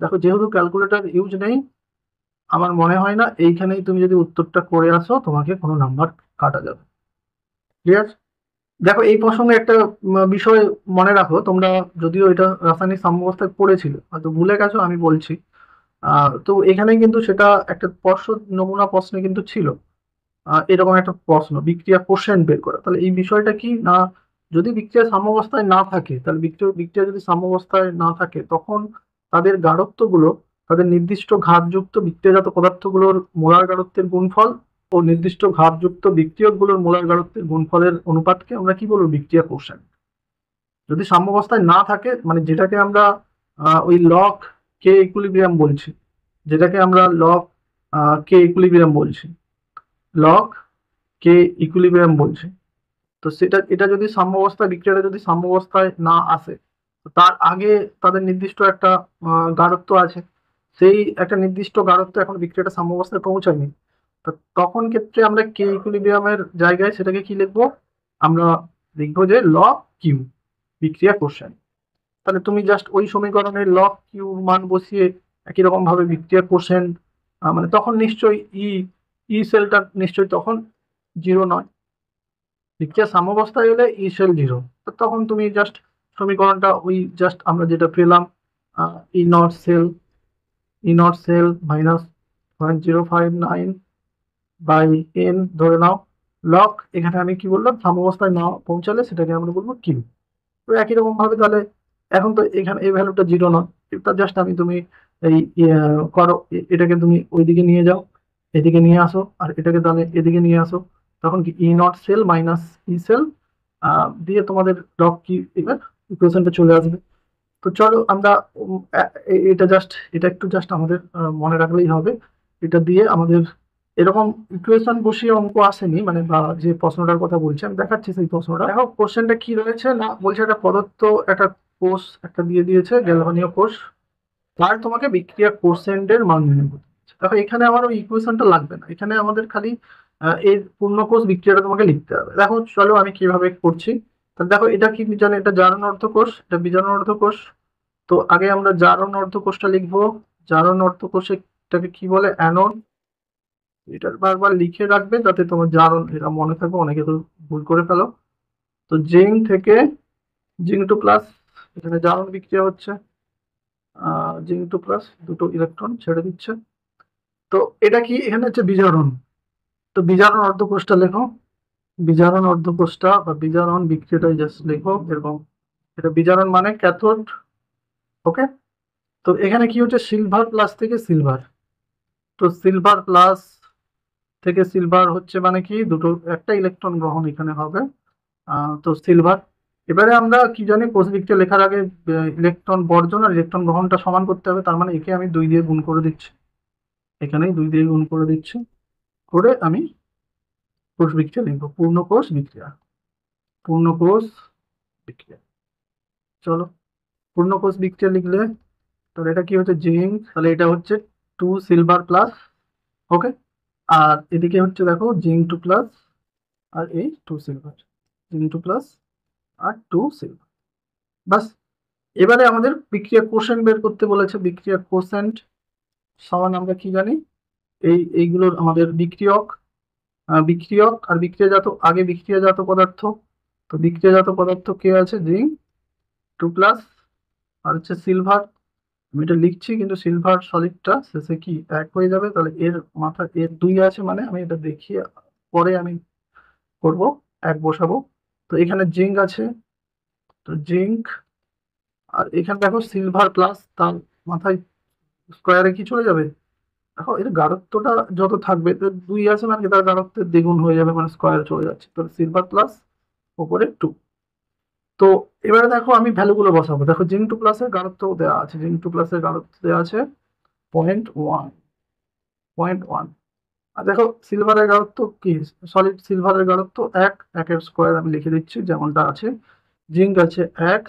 দেখো যেহেতু ক্যালকুলেটর ইউজ নেই, আমার মনে হয় না এইখানেই তুমি যদি উত্তরটা করে আসো তোমাকে কোনো নাম্বার কাটা যাবে। ক্লিয়ার? দেখো এই প্রসঙ্গে একটা বিষয় মনে রাখো, তোমরা যদিও এটা রাসায়নিক সাম্যাবস্থায় পড়েছিল, হয়তো ভুলে গেছো, আমি বলছি। তো এখানে কিন্তু সেটা একটা নমুনা প্রশ্নে কিন্তু ছিল এরকম একটা প্রশ্ন, বিক্রিয়া কোশ্চেন বের করা। তাহলে এই বিষয়টা কি না, যদি বিক্রিয়া সাম্যাবস্থায় না থাকে, তাহলে বিক্রিয়া যদি সাম্যাবস্থায় না থাকে, তখন তাদের গাঢ়ত্বগুলো, তাদের নির্দিষ্ট ঘাতযুক্ত বিক্রিয়াজাত পদার্থগুলোর মোলার গাঢ়ত্বের গুণফল ও নির্দিষ্ট ঘাতযুক্ত বিক্রিয়কগুলোর মোলার গাঢ়ত্বের গুণফলের অনুপাতকে আমরা কি বলবো, বিক্রিয়া কোশ্চেন। যদি সাম্যাবস্থায় না থাকে, মানে যেটাকে আমরা ওই লগ কে ইকুইলিব্রিয়াম বলছি, যেটাকে আমরা লগ কে ইকুইলিব্রিয়াম বলছি, লগ কে ইকুইলিব্রিয়াম বলছি, তো এটা যদি সাম্যাবস্থায়, বিক্রিয়াটা যদি সাম্যাবস্থায় না আসে, তার আগে তাদের নির্দিষ্ট একটা গাঢ়ত্ব আছে, সেই একটা নির্দিষ্ট গাঢ়ত্ব এখন বিক্রিয়াটা সাম্যাবস্থায় পৌঁছায়নি। তো তখন ক্ষেত্রে আমরা কে ইকুইলিব্রিয়ামের জায়গায় সেটাকে কি লিখবো, আমরা লিখবো যে লগ কিউ বিক্রিয়া কোশ্চেন। তাহলে তুমি জাস্ট ওই সমীকরণের লগ কিউ মান বসিয়ে একই রকম ভাবে বিক্রিয়া কোশ্চেন, মানে তখন নিশ্চয়ই ই সেলটা নিশ্চয়ই তখন জিরো নয়। বিক্রিয়া সাম্যাবস্থায় হলে ই সেল জিরো, তো তখন তুমি জাস্ট সমীকরণটা ওই জাস্ট আমরা যেটা পেলাম, E not cell minus 0.059 by N ধরে নাও লক, এখানে আমি কি বললাম সাম্যাবস্থায় না পৌঁছালে সেটাকে আমরা বলবো কিউ। তো একই রকম ভাবে তাহলে এখন তো এখানে এই ভ্যালুটা জিরো নয়, এটা জাস্ট তুমি এই করো, এটাকে তুমি ওইদিকে নিয়ে যাও, এদিকে নিয়ে আসো, আর এটাকে তাহলে এদিকে নিয়ে আসো, তখন কি E not cell minus E cell দিয়ে তোমাদের লগ কি এবার ইকুয়েশনটা চলে আসবে। তো চলো আমরা এটা জাস্ট এটা একটু জাস্ট আমাদের মনে রাখলেই হবে। এটা দিয়ে আমাদের এরকম ইকুয়েশন বসিয়ে অঙ্ক আসেনি, মানে বা যে প্রশ্নটার কথা বলছি আমি দেখাচ্ছি সেই প্রশ্নটা। দেখো কোশ্চেনটা কি রয়েছে না, বলছে একটা প্রদত্ত একটা কোষ একটা দিয়ে দিয়েছে গ্যালভানীয় কোষ, তার তোমাকে বিক্রিয়া কোষেন্টের মান নির্ণয় করতে হচ্ছে। দেখো এখানে আমার ওই ইকুয়েশনটা লাগবে না, এখানে আমাদের খালি এর পূর্ণ কোষ বিক্রিয়াটা তোমাকে লিখতে হবে। দেখো চলো আমি কিভাবে করছি। তাহলে দেখো এটা কি জানো, এটা জারণ অর্ধকোষ, এটা বিজারণ অর্ধকোষ। তো আগে আমরা জারণ অর্ধকোষটা লিখবো। জারণ অর্ধকোষটাকে কি বলে, অ্যানোড। এটা বারবার লিখে রাখবে যাতে তোমার জারণ এটা মনে থাকবে, অনেকে তো ভুল করে ফেলো। তো জিঙ্ক থেকে জিঙ্ক টু প্লাস, এখানে জারণ বিক্রিয়া হচ্ছে, জিঙ্ক টু প্লাস দুটো ইলেকট্রন ছেড়ে দিচ্ছে। তো এটা কি এখানে হচ্ছে বিজারণ। তো বিজারণ অর্ধকোষটা লেখো, বিজারণ অর্ধকোষটা বা বিজারণ বিক্রিয়াটাই জাস্ট লেখো এরকম। এটা বিজারণ মানে ক্যাথোড। ওকে, তো এখানে কি হচ্ছে সিলভার প্লাস থেকে সিলভার, তো সিলভার প্লাস থেকে সিলভার হচ্ছে মানে কি দুটো একটা ইলেকট্রন গ্রহণ এখানে হবে। তো সিলভার, এবারে আমরা কি জানি কোষ বিক্রিয়া লেখার আগে ইলেকট্রন বর্জন আর ইলেকট্রন গ্রহণটা সমান করতে হবে, তার মানে একে আমি 2 দিয়ে গুণ করে দিচ্ছি, এখানেই 2 দিয়ে গুণ করে দিচ্ছি, করে আমি কোষ বিক্রিয়া লিখবো, পূর্ণ কোষ বিক্রিয়া, পূর্ণ কোষ বিক্রিয়া। চলো পূর্ণ কোষ বিক্রিয়া লিখলে তাহলে এটা কি হচ্ছে জিঙ্ক, তাহলে এটা হচ্ছে 2 সিলভার প্লাস। ওকে, আর এদিকে হচ্ছে দেখো জিঙ্ক 2 প্লাস আর এই 2 সিলভার, জিঙ্ক 2 প্লাস আর 2 সিলভার। বাস, এবারে আমাদের বিক্রিয়া কোশেন্ট বের করতে বলেছে। বিক্রিয়া কোশেন্ট সমান আমরা কি জানি, এইগুলোর আমাদের বিক্রিয়ক, বিক্রিয়ক আর বিক্রিয়াজাত, আগে বিক্রিয়াজাত পদার্থ। তো বিক্রিয়াজাত পদার্থ কে আছে, জিঙ্ক 2 প্লাস আর হচ্ছে সিলভার। আমি এটা লিখছি কিন্তু সিলভার সলিডটা শেষে কি 1 হয়ে যাবে, তাহলে এর মাথা এর 2 আছে, মানে আমি এটা দেখিয়ে পরে আমি করব 1 বসাবো। তো এখানে জিঙ্ক আছে, তো জিঙ্ক, আর এখানে দেখো সিলভার প্লাস, তার মাথায় স্কোয়ারে কি চলে যাবে, দেখো এর গাঢ়ত্বটা যত থাকবে, তো 2 আছে মানে কি তার গাঢ়ত্বের দ্বিগুণ হয়ে যাবে, মানে স্কোয়ারে চলে যাচ্ছে, তো সিলভার প্লাস উপরে 2। তো এবারে দেখো আমি ভ্যালুগুলো বসাবো। দেখো জিঙ্ক 2 প্লাসের গাঢ়ত্ব দেওয়া আছে, জিঙ্ক 2 প্লাসের গাঢ়ত্ব দেওয়া আছে 0.1। আর দেখো সিলভারের গাঢ়ত্ব কি, সলিড সিলভারের গাঢ়ত্ব 1, 1-এর স্কোয়ার আমি লিখে দিচ্ছি যেমনটা আছে। জিঙ্ক আছে 1,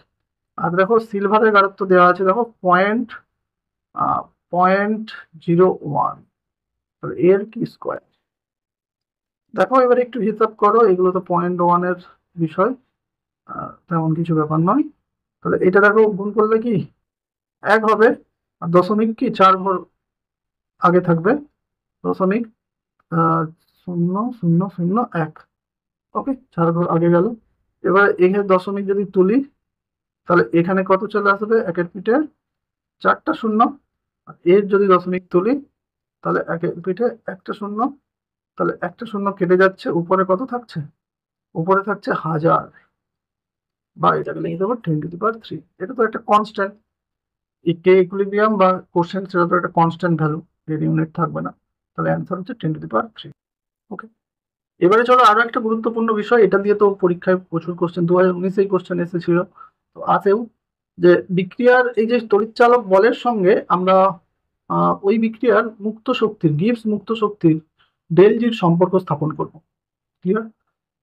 আর দেখো সিলভারের গাঢ়ত্ব দেওয়া আছে দেখো 0.01, এর কি স্কোয়ার। দেখো এবার একটু হিসাব করো, এগুলো তো 0.1 এর বিষয়, তেমন কিছু ব্যাপার নয়। তাহলে এটা দেখো গুণ করলে কি 1 হবে, আর দশমিক কি 4 ঘর আগে থাকবে, দশমিক 0.001। ওকে, 4 ঘর আগে গেল। এবার এখানে দশমিক যদি তুলি তাহলে এখানে কত চলে আসবে, 1-এর পিঠে 4টা শূন্য, আর এর যদি দশমিক তুলি তাহলে 1-এর পিঠে 1টা শূন্য, তাহলে 1টা শূন্য কেটে যাচ্ছে, উপরে কত থাকছে, উপরে থাকছে 1000, বা এটাকে লিখে দেবো 10⁻3। এটা তো একটা কনস্ট্যান্ট, এই কে ইকুইলিব্রিয়াম বা কোশ্চেন সেটা তো একটা কনস্ট্যান্ট ভ্যালু, এর ইউনিট থাকবে না, তাহলে অ্যান্সার হচ্ছে 10⁻3। ওকে, এবারে চলো আরো একটা গুরুত্বপূর্ণ বিষয়, এটা দিয়ে তো পরীক্ষায় প্রচুর কোশ্চেন 2019-এই কোশ্চেন এসেছিল, তো আছেও, যে বিক্রিয়ার এই যে তড়িৎচালক বলের সঙ্গে আমরা ওই বিক্রিয়ার মুক্ত শক্তির, গিবস মুক্ত শক্তির ডেল জির সম্পর্ক স্থাপন করব। ক্লিয়ার?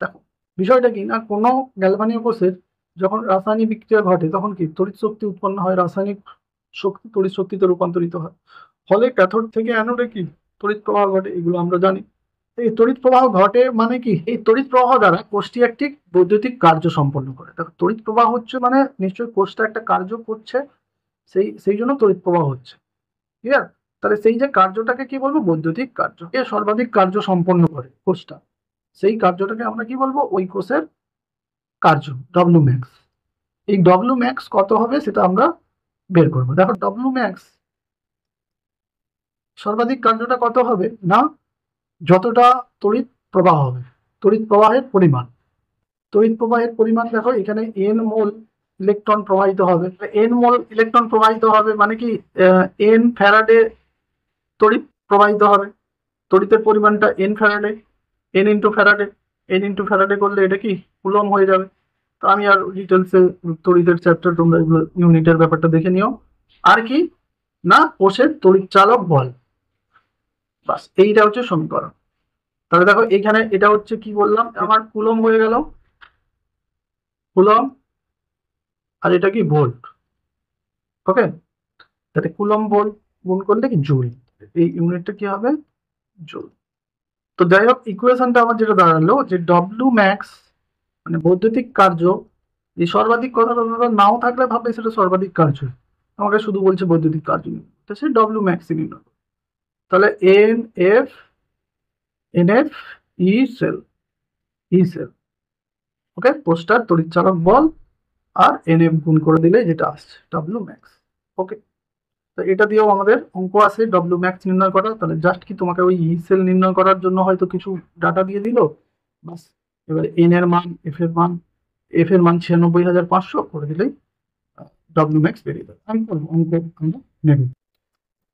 দেখো বিষয়টা কি না, কোনো গ্যালভানীয় কোষের যখন রাসায়নিক বিক্রিয়া ঘটে তখন কি তড়িৎ শক্তি উৎপন্ন হয়, রাসায়নিক শক্তি তড়িৎ শক্তিতে রূপান্তরিত হয়, ফলে ক্যাথোড থেকে অ্যানোডে কি তড়িৎ প্রবাহ ঘটে, এগুলো আমরা জানি। এই তড়িৎ প্রবাহ ঘটে মানে কি, এই তড়িৎ প্রবাহ দ্বারা কোষটি একটি বৈদ্যুতিক কার্য সম্পন্ন করে। দেখো তড়িৎ প্রবাহ হচ্ছে মানে নিশ্চয়ই কোষটা একটা কার্য করছে, সেই জন্য তড়িৎ প্রবাহ হচ্ছে, ক্লিয়ার? তাহলে সেই যে কার্যটাকে কি বলবো, বৈদ্যুতিক কার্য। কে সর্বাধিক কার্য সম্পন্ন করে কোষটা, সেই কার্যটাকে আমরা কি বলবো, ওই কোষের কার্য, ডব্লিউ ম্যাক্স। এই ডব্লিউ ম্যাক্স কত হবে সেটা আমরা বের করবো। দেখো ডব্লিউ ম্যাক্স সর্বাধিক কার্যটা কত হবে না, যতটা তড়িৎ প্রবাহ হবে, তড়িৎ প্রবাহের পরিমাণ, তড়িৎ প্রবাহের পরিমাণ দেখো এখানে এন মোল ইলেকট্রন প্রবাহিত হবে, এন মোল ইলেকট্রন প্রবাহিত হবে মানে কি এন ফ্যারাডে তড়িৎ প্রবাহিত হবে, তড়িতের পরিমাণটা N Faraday, N into Faraday, N into Faraday করলে এটা কি কুলম হয়ে যাবে। তো আমি আর ডিটেলসে তড়িতের চ্যাপ্টার, তোমরা এগুলো ইউনিটের ব্যাপারটা দেখে নিও। আর কি না, কোষের তড়িৎ চালক বল, বাস এইটা হচ্ছে সমীকরণ। তাহলে দেখো এখানে এটা হচ্ছে কি বললাম, আমার কুলম হয়ে গেল, কুলম, আর এটা কি ভোল্ট। ওকে, তাহলে কুলম ভোল্ট গুণ করলে কি জুল, এই ইউনিটটা কি হবে জুল। তো যাই হোক ইকুয়েশনটা আমার যেটা দাঁড়ালো যে ডব্লিউ ম্যাক্স মানে বৈদ্যুতিক কার্য, এই সর্বাধিক কথাটা নাও থাকলে ভাববে সেটা সর্বাধিক কার্য, আমাকে শুধু বলছে বৈদ্যুতিক কার্য নিয়ে, তো সে ডব্লিউ ম্যাক্স নির্ণয়। তাহলে এন এফ ই সেল, ই সেল, ওকে, পোস্টার তড়িৎচালক বল, আর এন এফ গুণ করে দিলে যেটা আসছে ডব্লিউ ম্যাক্স। ওকে, তো এটা দিয়েও আমাদের অঙ্ক আছে ডব্লিউ ম্যাক্স নির্ণয় করা। তাহলে জাস্ট কি তোমাকে ওই ই সেল নির্ণয় করার জন্য হয়তো কিছু ডাটা দিয়ে দিল, বাস এবারে এন এর মান, এফ এর মান, এফ এর মান 96,500 করে দিলেই ডব্লিউ ম্যাক্স বেরিয়ে যাবে। আমি করবো অঙ্ক, আমরা নেব।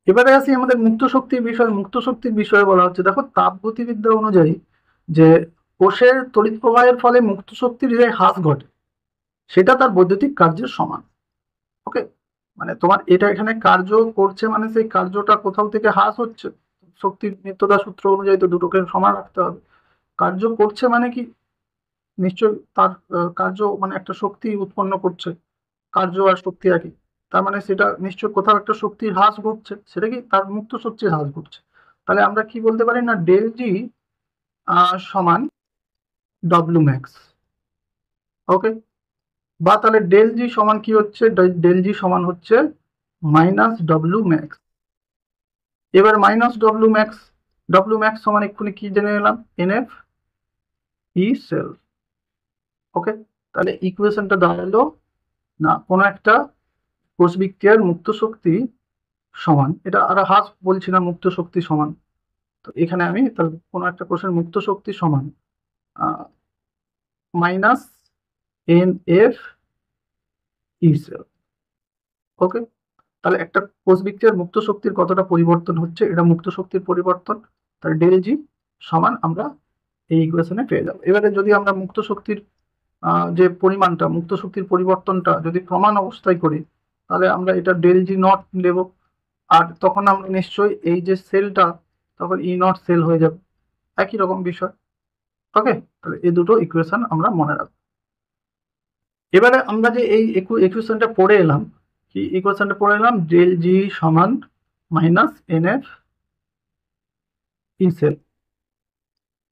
এবারে আসি আমাদের মুক্ত শক্তির বিষয়। মুক্ত শক্তির বিষয়ে বলা হচ্ছে দেখো তাপগতিবিদ্যা অনুযায়ী যে কোষের তড়িৎ প্রবাহের ফলে মুক্ত শক্তির যে হ্রাস ঘটে সেটা তার বৈদ্যুতিক কার্যের সমান। ওকে, মানে তোমার এটা এখানে কার্য করছে মানে সেই কার্যটা কোথাও থেকে হ্রাস হচ্ছে, শক্তির নিত্যতা সূত্র অনুযায়ী তো দুটোকে সমান রাখতে হবে। কার্য করছে মানে কি, নিশ্চয় তার কার্য মানে একটা শক্তি উৎপন্ন করছে, কার্য আর শক্তি একই, তার মানে সেটা নিশ্চয় কোথাও একটা শক্তির হ্রাস ঘটছে, সেটা কি তার মুক্ত শক্তির হ্রাস ঘটছে। তাহলে আমরা কি বলতে পারি না, ডেল জি সমান ডব্লিউ ম্যাক্স। ওকে, বা তাহলে ডেল জি সমান কি হচ্ছে, ডেল জি সমান হচ্ছে মাইনাস ডব্লিউ ম্যাক্স। এবার মাইনাস ডব্লিউ ম্যাক্স সমান এক্ষুনি কি জেনে নিলাম, এনএফ ই সেল। ওকে, তাহলে ইকুয়েশনটা দাঁড়ালো না কোনো একটা কোষ বিক্রিয়ার মুক্ত শক্তি সমান, এটা আর হ্রাস বলছি না, মুক্ত শক্তি সমান। তো এখানে আমি তাহলে কোনো একটা কোষের মুক্ত শক্তি সমান minus N F E cell. Okay, তাহলে একটা কোষ বিক্রিয়ার মুক্ত শক্তির কতটা পরিবর্তন হচ্ছে, এটা মুক্ত শক্তির পরিবর্তন, তাহলে ডেল জি সমান আমরা এই ইকুয়েশনে পেয়ে যাবো। এবারে যদি আমরা মুক্ত শক্তির যে পরিমাণটা, মুক্ত শক্তির পরিবর্তনটা যদি প্রমাণ অবস্থায় করি, তাহলে আমরা এটা ডেল জি নট নেব, আর তখন আমরা নিশ্চয়ই এই যে সেলটা তখন ই নট সেল হয়ে যাবে, একই রকম বিষয়। ওকে, তাহলে এই দুটো ইকুয়েশন আমরা মনে রাখবো। এবারে আমরা যে এই ইকুয়েশনটা পড়ে এলাম, কি ইকুয়েশনটা পড়ে এলাম, ডেল জি সমান minus N F E cell,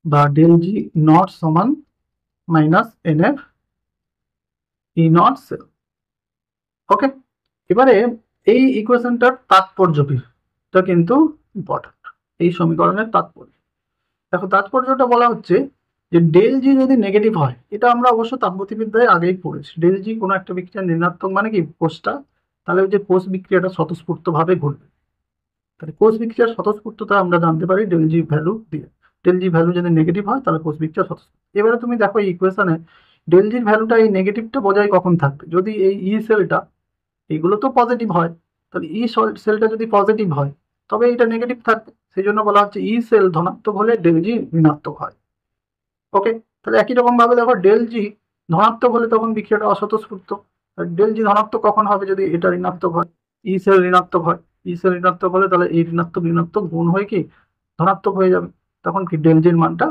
বা ডেল জি নট সমান minus N F E not cell. Okay, এবারে এই ইকুয়েশনটার তাৎপর্য কি, এটা কিন্তু ইম্পর্টেন্ট, এই সমীকরণের তাৎপর্য। দেখো তাৎপর্যটা বলা হচ্ছে যে ডেল জি যদি নেগেটিভ হয়, এটা আমরা অবশ্য তাপগতিবিদ্যায় আগেই পড়েছি, ডেল জি কোনো একটা বিক্রিয়া ঋণাত্মক মানে কি কোষটা, তাহলে ওই যে কোষ বিক্রিয়াটা স্বতঃস্ফূর্ত ভাবে ঘটবে। তাহলে কোষ বিক্রিয়ার স্বতঃস্ফূর্ততা আমরা জানতে পারি ডেল জি ভ্যালু দিয়ে। ডেল জি ভ্যালু যদি নেগেটিভ হয় তাহলে কোষ বিক্রিয়া স্বতঃস্ফূর্ত। এবারে তুমি দেখো এই ইকুয়েশনে ডেল জির ভ্যালুটা এই নেগেটিভটা বজায় কখন থাকবে, যদি এই ই সেলটা, এগুলো তো পজিটিভ হয়, তাহলে ই সেলটা যদি পজিটিভ হয় তবে এটা নেগেটিভ থাকবে, সেই জন্য বলা হচ্ছে ই সেল ধনাত্মক হলে ডেল জি ঋণাত্মক হয়। ওকে, তাহলে একই রকম ভাবে দেখো ডেল জি ধনাত্মক হলে তখন বিক্রিয়াটা অস্বতঃস্ফূর্ত, ডেল জি ধনাত্মক কখন হবে, যদি এটা ঋণাত্মক হয়, ই সেল ঋণাত্মক হয়, ই সেল ঋণাত্মক হলে তাহলে এই ঋণাত্মক ঋণাত্মক গুণ হয়ে কি ধনাত্মক হয়ে যাবে, তখন কি ডেল জির মানটা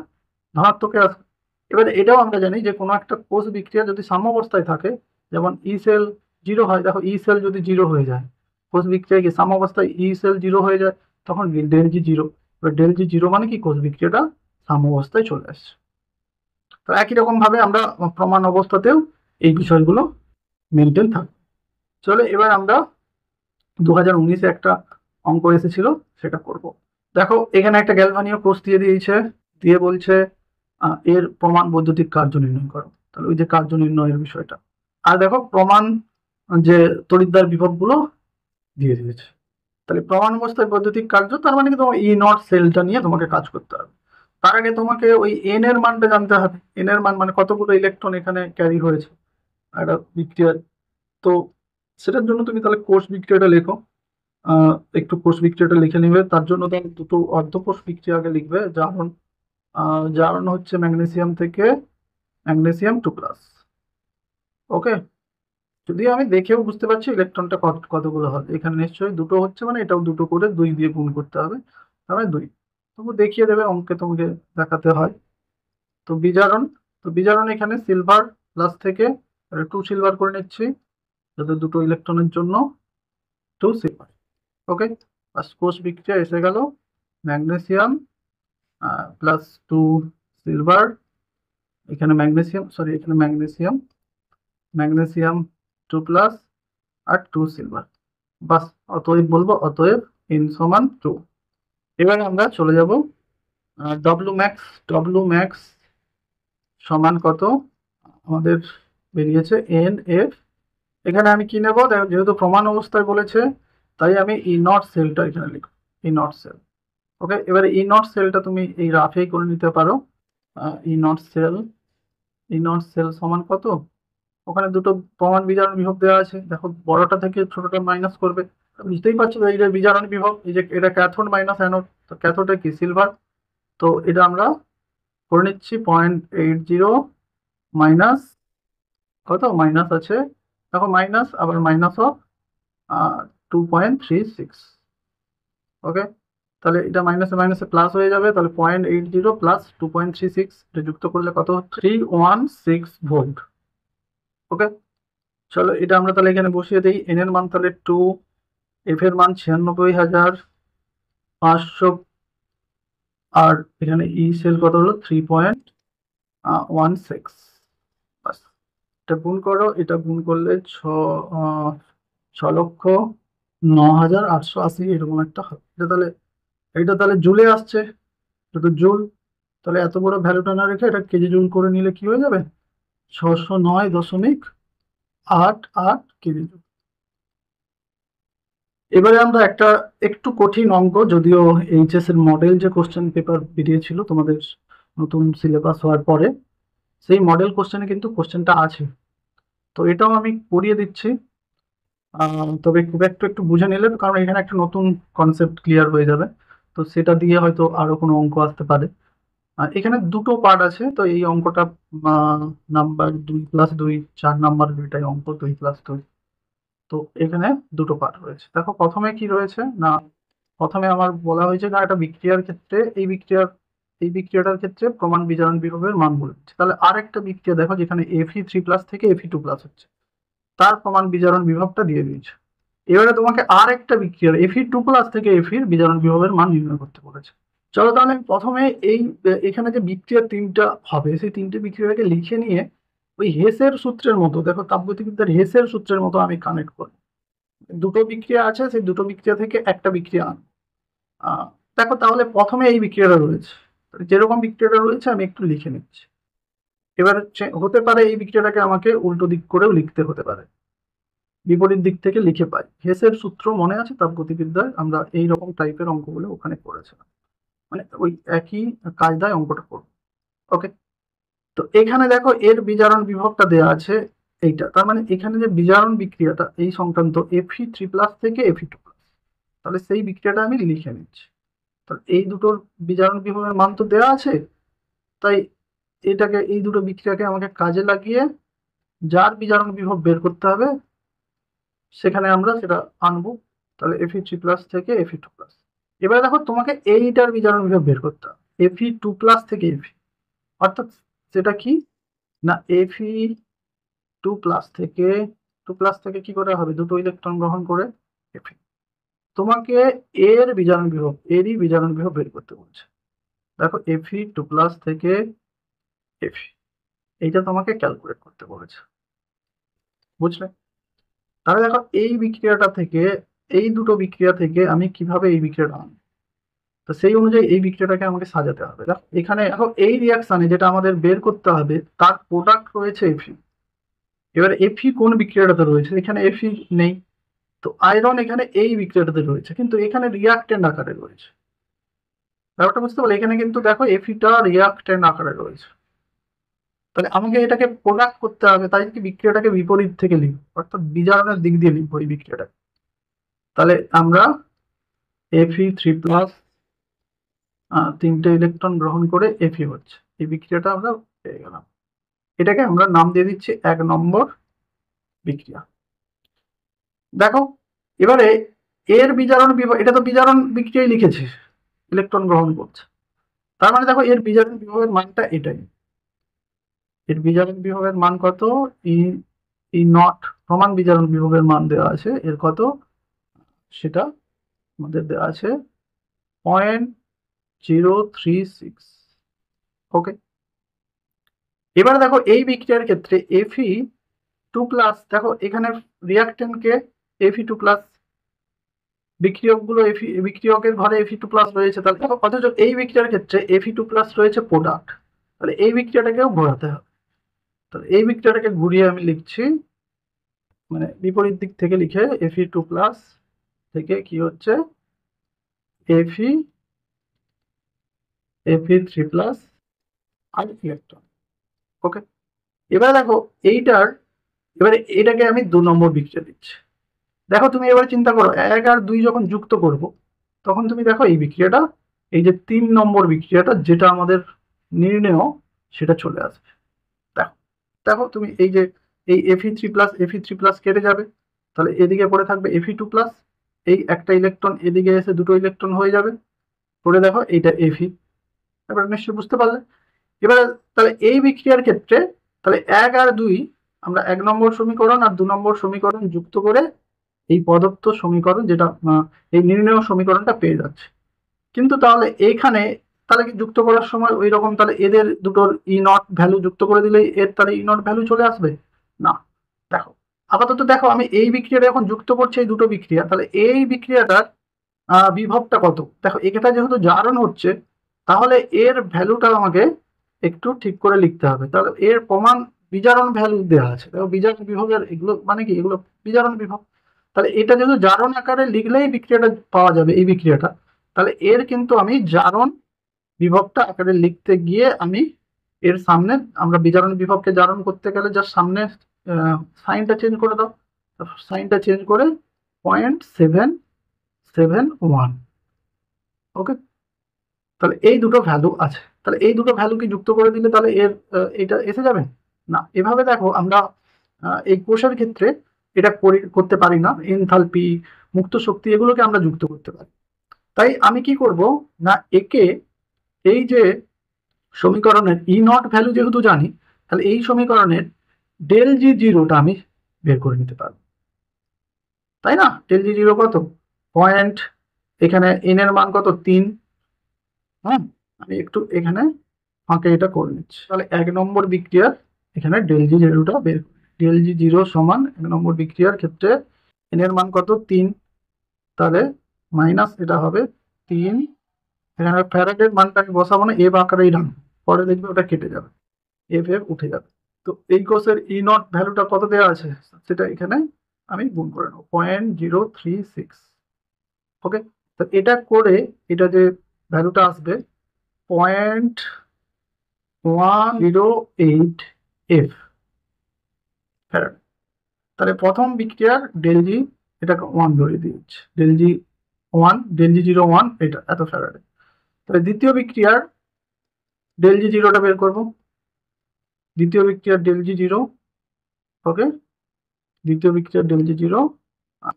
ধনাত্মকে আসবে। এবার এটাও আমরা জানি যে কোনো একটা কোষ বিক্রিয়া যদি সাম্যাবস্থায় থাকে, যেমন ই সেল 0 হয়, দেখো ই সেল যদি 0 হয়ে যায়, কোষ বিক্রিয়া কি সাম্যাবস্থায় ই সেল 0 হয়ে যায়, তখন ডেল জি 0। এবার ডেল জি 0 মানে কি কোষ বিক্রিয়াটা সাম্যাবস্থায় চলে আসছে। তো একই রকম ভাবে আমরা প্রমাণ অবস্থাতেও এই বিষয়গুলো মেনটেন থাকবে। চলো এবার আমরা 2019-এ একটা অঙ্ক এসেছিল সেটা করব। দেখো এখানে একটা গ্যালভানীয় কোষ দিয়ে দিয়েছে, দিয়ে বলছে এর প্রমাণ বৈদ্যুতিক কার্য নির্ণয় করো। তাহলে ওই যে কার্য নির্ণয়ের বিষয়টা, আর দেখো প্রমাণ যে তড়িৎদ্বার বিভবগুলো দিয়ে দিয়েছে। তাহলে প্রমাণ অবস্থায় বৈদ্যুতিক কার্য, তার মানে কি তোমার ই নট সেলটা নিয়ে তোমাকে কাজ করতে হবে। তার আগে তোমাকে ওই এন এর মানটা জানতে হবে। এন এর মান মানে কতগুলো ইলেকট্রন এখানে ক্যারি হয়েছে একটা বিক্রিয়ার। তো সেটার জন্য তুমি তাহলে কোষ বিক্রিয়াটা লেখো। একটু কোষ বিক্রিয়াটা লিখে নিবে। তার জন্য তাহলে দুটো অর্ধকোষ বিক্রিয়া আগে লিখবে। জারণ জারণ হচ্ছে ম্যাগনেসিয়াম থেকে ম্যাগনেসিয়াম 2+। ওকে, যদিও আমি দেখেও বুঝতে পারছি ইলেকট্রনটা কতগুলো হবে। এখানে নিশ্চয়ই দুটো হচ্ছে, মানে এটাও দুটো করে 2 দিয়ে গুণ করতে হবে, তাহলে 2। তবু দেখিয়ে দেবে, অঙ্কে তোমাকে দেখাতে হয়। তো বিজারণ, এখানে সিলভার প্লাস থেকে 2 সিলভার করে নিচ্ছি, যাতে দুটো ইলেকট্রনের জন্য 2 সিলভার। ওকে, ফার্স্ট কোষ বিক্রিয়া এসে গেল ম্যাগনেসিয়াম প্লাস 2 সিলভার। এখানে ম্যাগনেসিয়াম, সরি এখানে ম্যাগনেসিয়াম 2+ আর 2 সিলভার। বাস, অতএব বলবো অতএব n সমান 2। এবারে আমরা চলে যাব ডব্লু ম্যাক্স সমান কত আমাদের বেরিয়েছে NF। এখানে আমি কি নেব, যেহেতু প্রমাণ অবস্থায় বলেছে তাই আমি ই নট সেলটা এখানে লিখব, ই নট সেল। ওকে, এবারে ই নট সেলটা তুমি এই রাফেই করে নিতে পারো। ই নট সেল সমান কত, ওখানে দুটো প্রমাণ বিজারণ বিভব দেওয়া আছে। দেখো বড়টা থেকে ছোটটা মাইনাস করবে, বুঝতেই পারছো এই যে বিজারণ বিভব, এই যে এটা ক্যাথোড মাইনাস অ্যানোড, তো ক্যাথোডে কি সিলভার, তো এটা আমরা করে নিচ্ছি 0.80 মাইনাস কত, মাইনাস আছে দেখো মাইনাস, আবার মাইনাস অফ 2.36। ওকে, তাহলে এটা মাইনাসে মাইনাসে প্লাস হয়ে যাবে, তাহলে 0.80 প্লাস 2.36 এটা যুক্ত করলে কত, 316 ভোল্ট। ওকে, চলো এটা আমরা তাহলে এখানে বসিয়ে দিই। এন এর মান তাহলে 2, এফ এর মান 96,500, আর এখানে ই সেল কত হলো 3.16। বাস, এটা গুণ করো, এটা গুণ করলে 6,09,880 এরকম একটা হবে। এটা তাহলে জুলে আসছে, এটা তো জুল। তাহলে এত বড় ভ্যালুটা না রেখে এটা কেজি জুল করে নিলে কি হয়ে যাবে, 609.88 কেজি জুল। এবারে আমরা একটা একটু কঠিন অঙ্ক, যদিও এইচএস এর মডেল যে কোশ্চেন পেপার বেরিয়েছিল তোমাদের নতুন সিলেবাস হওয়ার পরে, সেই মডেল কোশ্চেনে কিন্তু কোশ্চেনটা আছে। তো এটাও আমি করিয়ে দিচ্ছি, তবে খুব একটু বুঝে নিলে, কারণ এখানে একটা নতুন কনসেপ্ট ক্লিয়ার হয়ে যাবে। তো সেটা দিয়ে হয়তো আরো কোনো অঙ্ক আসতে পারে। এখানে দুটো পার্ট আছে, তো এই অঙ্কটা নাম্বার 2+2, 4 নাম্বার এটাই অঙ্ক 2+2। তো এখানে দুটো পার্ট রয়েছে। দেখো প্রথমে কি রয়েছে না, প্রথমে আমার বলা হয়েছে না একটা বিক্রিয়ার ক্ষেত্রে এই বিক্রিয়াটার ক্ষেত্রে প্রমাণ বিজারণ বিভবের মান বলেছে। তাহলে আর একটা বিক্রিয়া দেখো যেখানে Fe3+ থেকে Fe2+ হচ্ছে, তার প্রমাণ বিজারণ বিভবটা দিয়ে দিয়েছে। এবারে তোমাকে আর একটা বিক্রিয়ার Fe2+ থেকে Feর বিজারণ বিভবের মান নির্ণয় করতে বলেছে। চলো তাহলে প্রথমে এখানে যে বিক্রিয়া 3টা হবে, সেই 3টে বিক্রিয়াকে লিখে নিয়ে ওই হেসের সূত্রের মতো, দেখো তাপগতিবিদ্যার হেসের সূত্রের মতো আমি কানেক্ট করব। দুটো বিক্রিয়া আছে, সেই দুটো বিক্রিয়া থেকে একটা বিক্রিয়া দেখো তাহলে প্রথমে এই বিক্রিয়াটা রয়েছে, যেরকম বিক্রিয়াটা রয়েছে আমি একটু লিখে নিচ্ছি। এবার হতে পারে এই বিক্রিয়াটাকে আমাকে উল্টো দিক করেও লিখতে হতে পারে, বিপরীত দিক থেকে লিখে পাই। হেসের সূত্র মনে আছে তাপগতিবিদ্যায়, আমরা এই রকম টাইপের অঙ্কগুলো ওখানে করেছিলাম, মানে ওই একই কায়দায় অঙ্কটা করব। ওকে, তো এখানে দেখো এর বিজারণ বিভবটা দেওয়া আছে এইটা, তার মানে এখানে যে বিজারণ বিক্রিয়াটা এই সংক্রান্ত Fe3+ থেকে Fe2+, তাহলে সেই বিক্রিয়াটা আমি লিখে নিচ্ছি। তাহলে এই দুটোর বিজারণ বিভবের মান তো দেওয়া আছে, তাই এটাকে এই দুটো বিক্রিয়াকে আমাকে কাজে লাগিয়ে যার বিজারণ বিভব বের করতে হবে সেখানে আমরা সেটা আনবো। তাহলে Fe3+ থেকে Fe2+। এবারে দেখো তোমাকে এইটার বিজারণ বিভব বের করতে হবে Fe2+ থেকে Fe, অর্থাৎ সেটা কি না, Fe2+ থেকে কি করে হবে, দুটো ইলেকট্রন গ্রহণ করে Fe। তোমাকে এরই বিজারণ বিভব বের করতে বলছে। দেখো Fe2+ থেকে Fe, এইটা তোমাকে ক্যালকুলেট করতে বলেছে, বুঝলে? তাহলে দেখো এই বিক্রিয়াটা থেকে, এই দুটো বিক্রিয়া থেকে আমি কিভাবে এই বিক্রিয়াটা আনবো, তো সেই অনুযায়ী এই বিক্রিয়াটাকে আমাকে সাজাতে হবে। দেখো এখানে দেখো এই রিয়াকশনে যেটা আমাদের বের করতে হবে তার প্রোডাক্ট রয়েছে Fe। এবার Fe কোন বিক্রিয়াটাতে রয়েছে, এখানে Fe নেই, তো আয়রন এখানে এই বিক্রিয়াটাতে রয়েছে, কিন্তু এখানে রিয়াক্টেন্ট আকারে রয়েছে। ব্যাপারটা বুঝতে পারলে, এখানে কিন্তু দেখো Feটা রিয়াক্টেন্ট আকারে রয়েছে। তাহলে আমাকে এটাকে প্রোডাক্ট করতে হবে, তাই কি বিক্রিয়াটাকে বিপরীত থেকে লিখবো, অর্থাৎ বিজারণের দিক দিয়ে লিখবো এই বিক্রিয়াটা। তাহলে আমরা Fe3+, তিনটে ইলেকট্রন গ্রহণ করে Fe হচ্ছে, এই বিক্রিয়াটা আমরা পেয়ে গেলাম। এটাকে আমরা নাম দিয়ে দিচ্ছি 1 নম্বর বিক্রিয়া। দেখো এবারে এর বিজারণ বিভব, এটা তো বিজারণ বিক্রিয়ায় লিখেছি, ইলেকট্রন গ্রহণ করছে, তার মানে দেখো এর বিজারণ বিভবের মানটা এটাই। এর বিজারণ বিভবের মান কত, E0 প্রমাণ বিজারণ বিভবের মান দেওয়া আছে, এর কত সেটা আমাদের দেওয়া আছে 0.036। ওকে, এবার দেখো এই বিক্রিয়ার ক্ষেত্রে Fe2+, দেখো এখানে রিয়াক্টেন্টকে Fe2+, বিক্রিয়কের ঘরে Fe2+ রয়েছে, তাহলে দেখো অথচ এই বিক্রিয়ার ক্ষেত্রে Fe2+ রয়েছে প্রোডাক্ট, তাহলে এই বিক্রিয়াটাকেও ঘোরাতে হবে। তাহলে এই বিক্রিয়াটাকে ঘুরিয়ে আমি লিখছি, মানে বিপরীত দিক থেকে লিখে Fe2+ থেকে কি হচ্ছে Fe3+ আর ইলেকট্রন। ওকে, এবারে দেখো এবারে এটাকে আমি 2 নম্বর বিক্রিয়া দিচ্ছি। দেখো তুমি এবার চিন্তা করো, 1 আর 2 যখন যুক্ত করব, তখন তুমি দেখো এই বিক্রিয়াটা, এই যে 3 নম্বর বিক্রিয়াটা যেটা আমাদের নির্ণেয়, সেটা চলে আসবে। দেখো দেখো তুমি এই যে এই Fe3+ কেটে যাবে, তাহলে এদিকে পড়ে থাকবে Fe2+, এই একটা ইলেকট্রন এদিকে এসে দুটো ইলেকট্রন হয়ে যাবে, পড়ে দেখো এইটা Fe। এবার নিশ্চয়ই বুঝতে পারলে। এবার তাহলে এই বিক্রিয়ার ক্ষেত্রে তাহলে 1 আর 2 আমরা 1 নম্বর সমীকরণ আর 2 নম্বর সমীকরণ যুক্ত করে এই প্রদত্ত সমীকরণ, যেটা এই নির্ণেয় সমীকরণটা পেয়ে যাচ্ছে। কিন্তু তাহলে এইখানে তাহলে কি যুক্ত করার সময় ওই রকম তাহলে এদের দুটোর E0 ভ্যালু যুক্ত করে দিলেই এর তাহলে E0 ভ্যালু চলে আসবে না। দেখো আপাতত দেখো আমি এই বিক্রিয়াটা এখন যুক্ত করছি, এই দুটো বিক্রিয়া, তাহলে এই বিক্রিয়াটার বিভবটা কত, দেখো এটা যেহেতু জারণ হচ্ছে, তাহলে এর ভ্যালুটা আমাকে একটু ঠিক করে লিখতে হবে। তাহলে এর প্রমাণ বিজারণ ভ্যালু দেওয়া আছে, দেখো বিজারণ বিভবের এগুলো মানে কি, এগুলো বিজারণ বিভব। তাহলে এটা যেহেতু জারণ আকারে লিখলেই বিক্রিয়াটা পাওয়া যাবে, এই বিক্রিয়াটা, তাহলে এর কিন্তু আমি জারণ বিভবটা আকারে লিখতে গিয়ে আমি এর সামনে, আমরা বিজারণ বিভবকে জারণ করতে গেলে যার সামনে সাইনটা চেঞ্জ করে দাও, সাইনটা চেঞ্জ করে 0.771। ওকে, তাহলে এই দুটো ভ্যালু আছে, তাহলে এই দুটো ভ্যালু কি যুক্ত করে দিলে তাহলে এর এটা এসে যাবে না। এভাবে দেখো আমরা এই কোষের ক্ষেত্রে এটা করতে পারি না, এনথালপি, মুক্ত শক্তি, এগুলোকে আমরা যুক্ত করতে পারি। তাই আমি কি করব না, একে এই যে সমীকরণের E0 ভ্যালু যেহেতু জানি, তাহলে এই সমীকরণের ∆G0টা আমি বের করে নিতে পারবো, তাই না? ∆G0 কত, পয়েন্ট, এখানে n এর মান কত 3। হ্যাঁ, আমি একটু এখানে ফাঁকে এটা করে নিচ্ছি। তাহলে 1 নম্বর বিক্রিয়ার এখানে ∆G0টা বের, ∆G0 সমান 1 নম্বর বিক্রিয়ার ক্ষেত্রে n এর মান কত 3, তাহলে মাইনাস এটা হবে 3, এখানে ফ্যারাডের মানটা আমি বসাবো না, এফ আকারেই রাখবো, পরে দেখবে ওটা কেটে যাবে, এফ উঠে যাবে। তো এই কোষের E0 ভ্যালুটা কত দেওয়া আছে সেটা এখানে আমি গুণ করে নেবো 0.036। ওকে, তো এটা করে এটা যে ভ্যালুটা আসবে 0.108 এফ ফ্যারাড। তাহলে প্রথম বিক্রিয়ার ∆G এটাকে 1 ধরিয়ে দিয়েছে, ∆G1 এটা এত ফ্যারাডে। তাহলে দ্বিতীয় বিক্রিয়ার ∆G0টা বের করব, দ্বিতীয় বিক্রিয়ার ∆G0। ওকে, দ্বিতীয় বিক্রিয়ার ∆G0,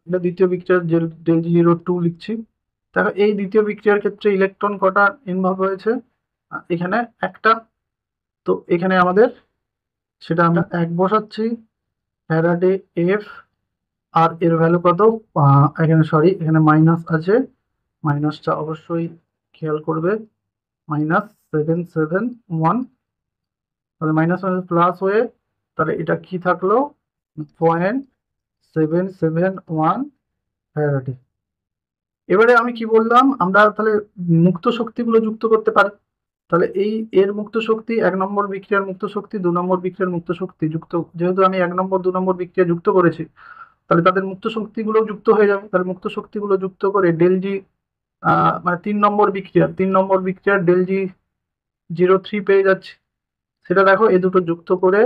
এটা দ্বিতীয় বিক্রিয়ার ∆G02 লিখছি। দেখো এই দ্বিতীয় বিক্রিয়ার ক্ষেত্রে ইলেকট্রন কটা ইনভলভ হয়েছে, এখানে একটা, তো এখানে আমাদের সেটা আমরা 1 বসাচ্ছি, ফ্যারাডে এফ, আর এর ভ্যালু কত, এখানে সরি এখানে মাইনাস আছে, মাইনাসটা অবশ্যই খেয়াল করবে, -771, তাহলে মাইনাস মাইনাস প্লাস হয়ে তাহলে এটা কি থাকলো, 0.771 ফ্যারাডে। এবারে আমি কি বললাম, আমরা তাহলে মুক্ত শক্তিগুলো যুক্ত করতে পারি। তাহলে এই এর মুক্ত শক্তি, 1 নম্বর বিক্রিয়ার মুক্ত শক্তি, 2 নম্বর বিক্রিয়ার মুক্ত শক্তি যুক্ত, যেহেতু আমি 1 নম্বর 2 নম্বর বিক্রিয়া যুক্ত করেছি, তাহলে তাদের মুক্ত শক্তিগুলো যুক্ত হয়ে যাবে। তাহলে মুক্ত শক্তিগুলো যুক্ত করে ডেল জি, মানে 3 নম্বর বিক্রিয়ার ডেল জি 03 পেয়ে যাচ্ছে। সেটা দেখো এই দুটো যুক্ত করে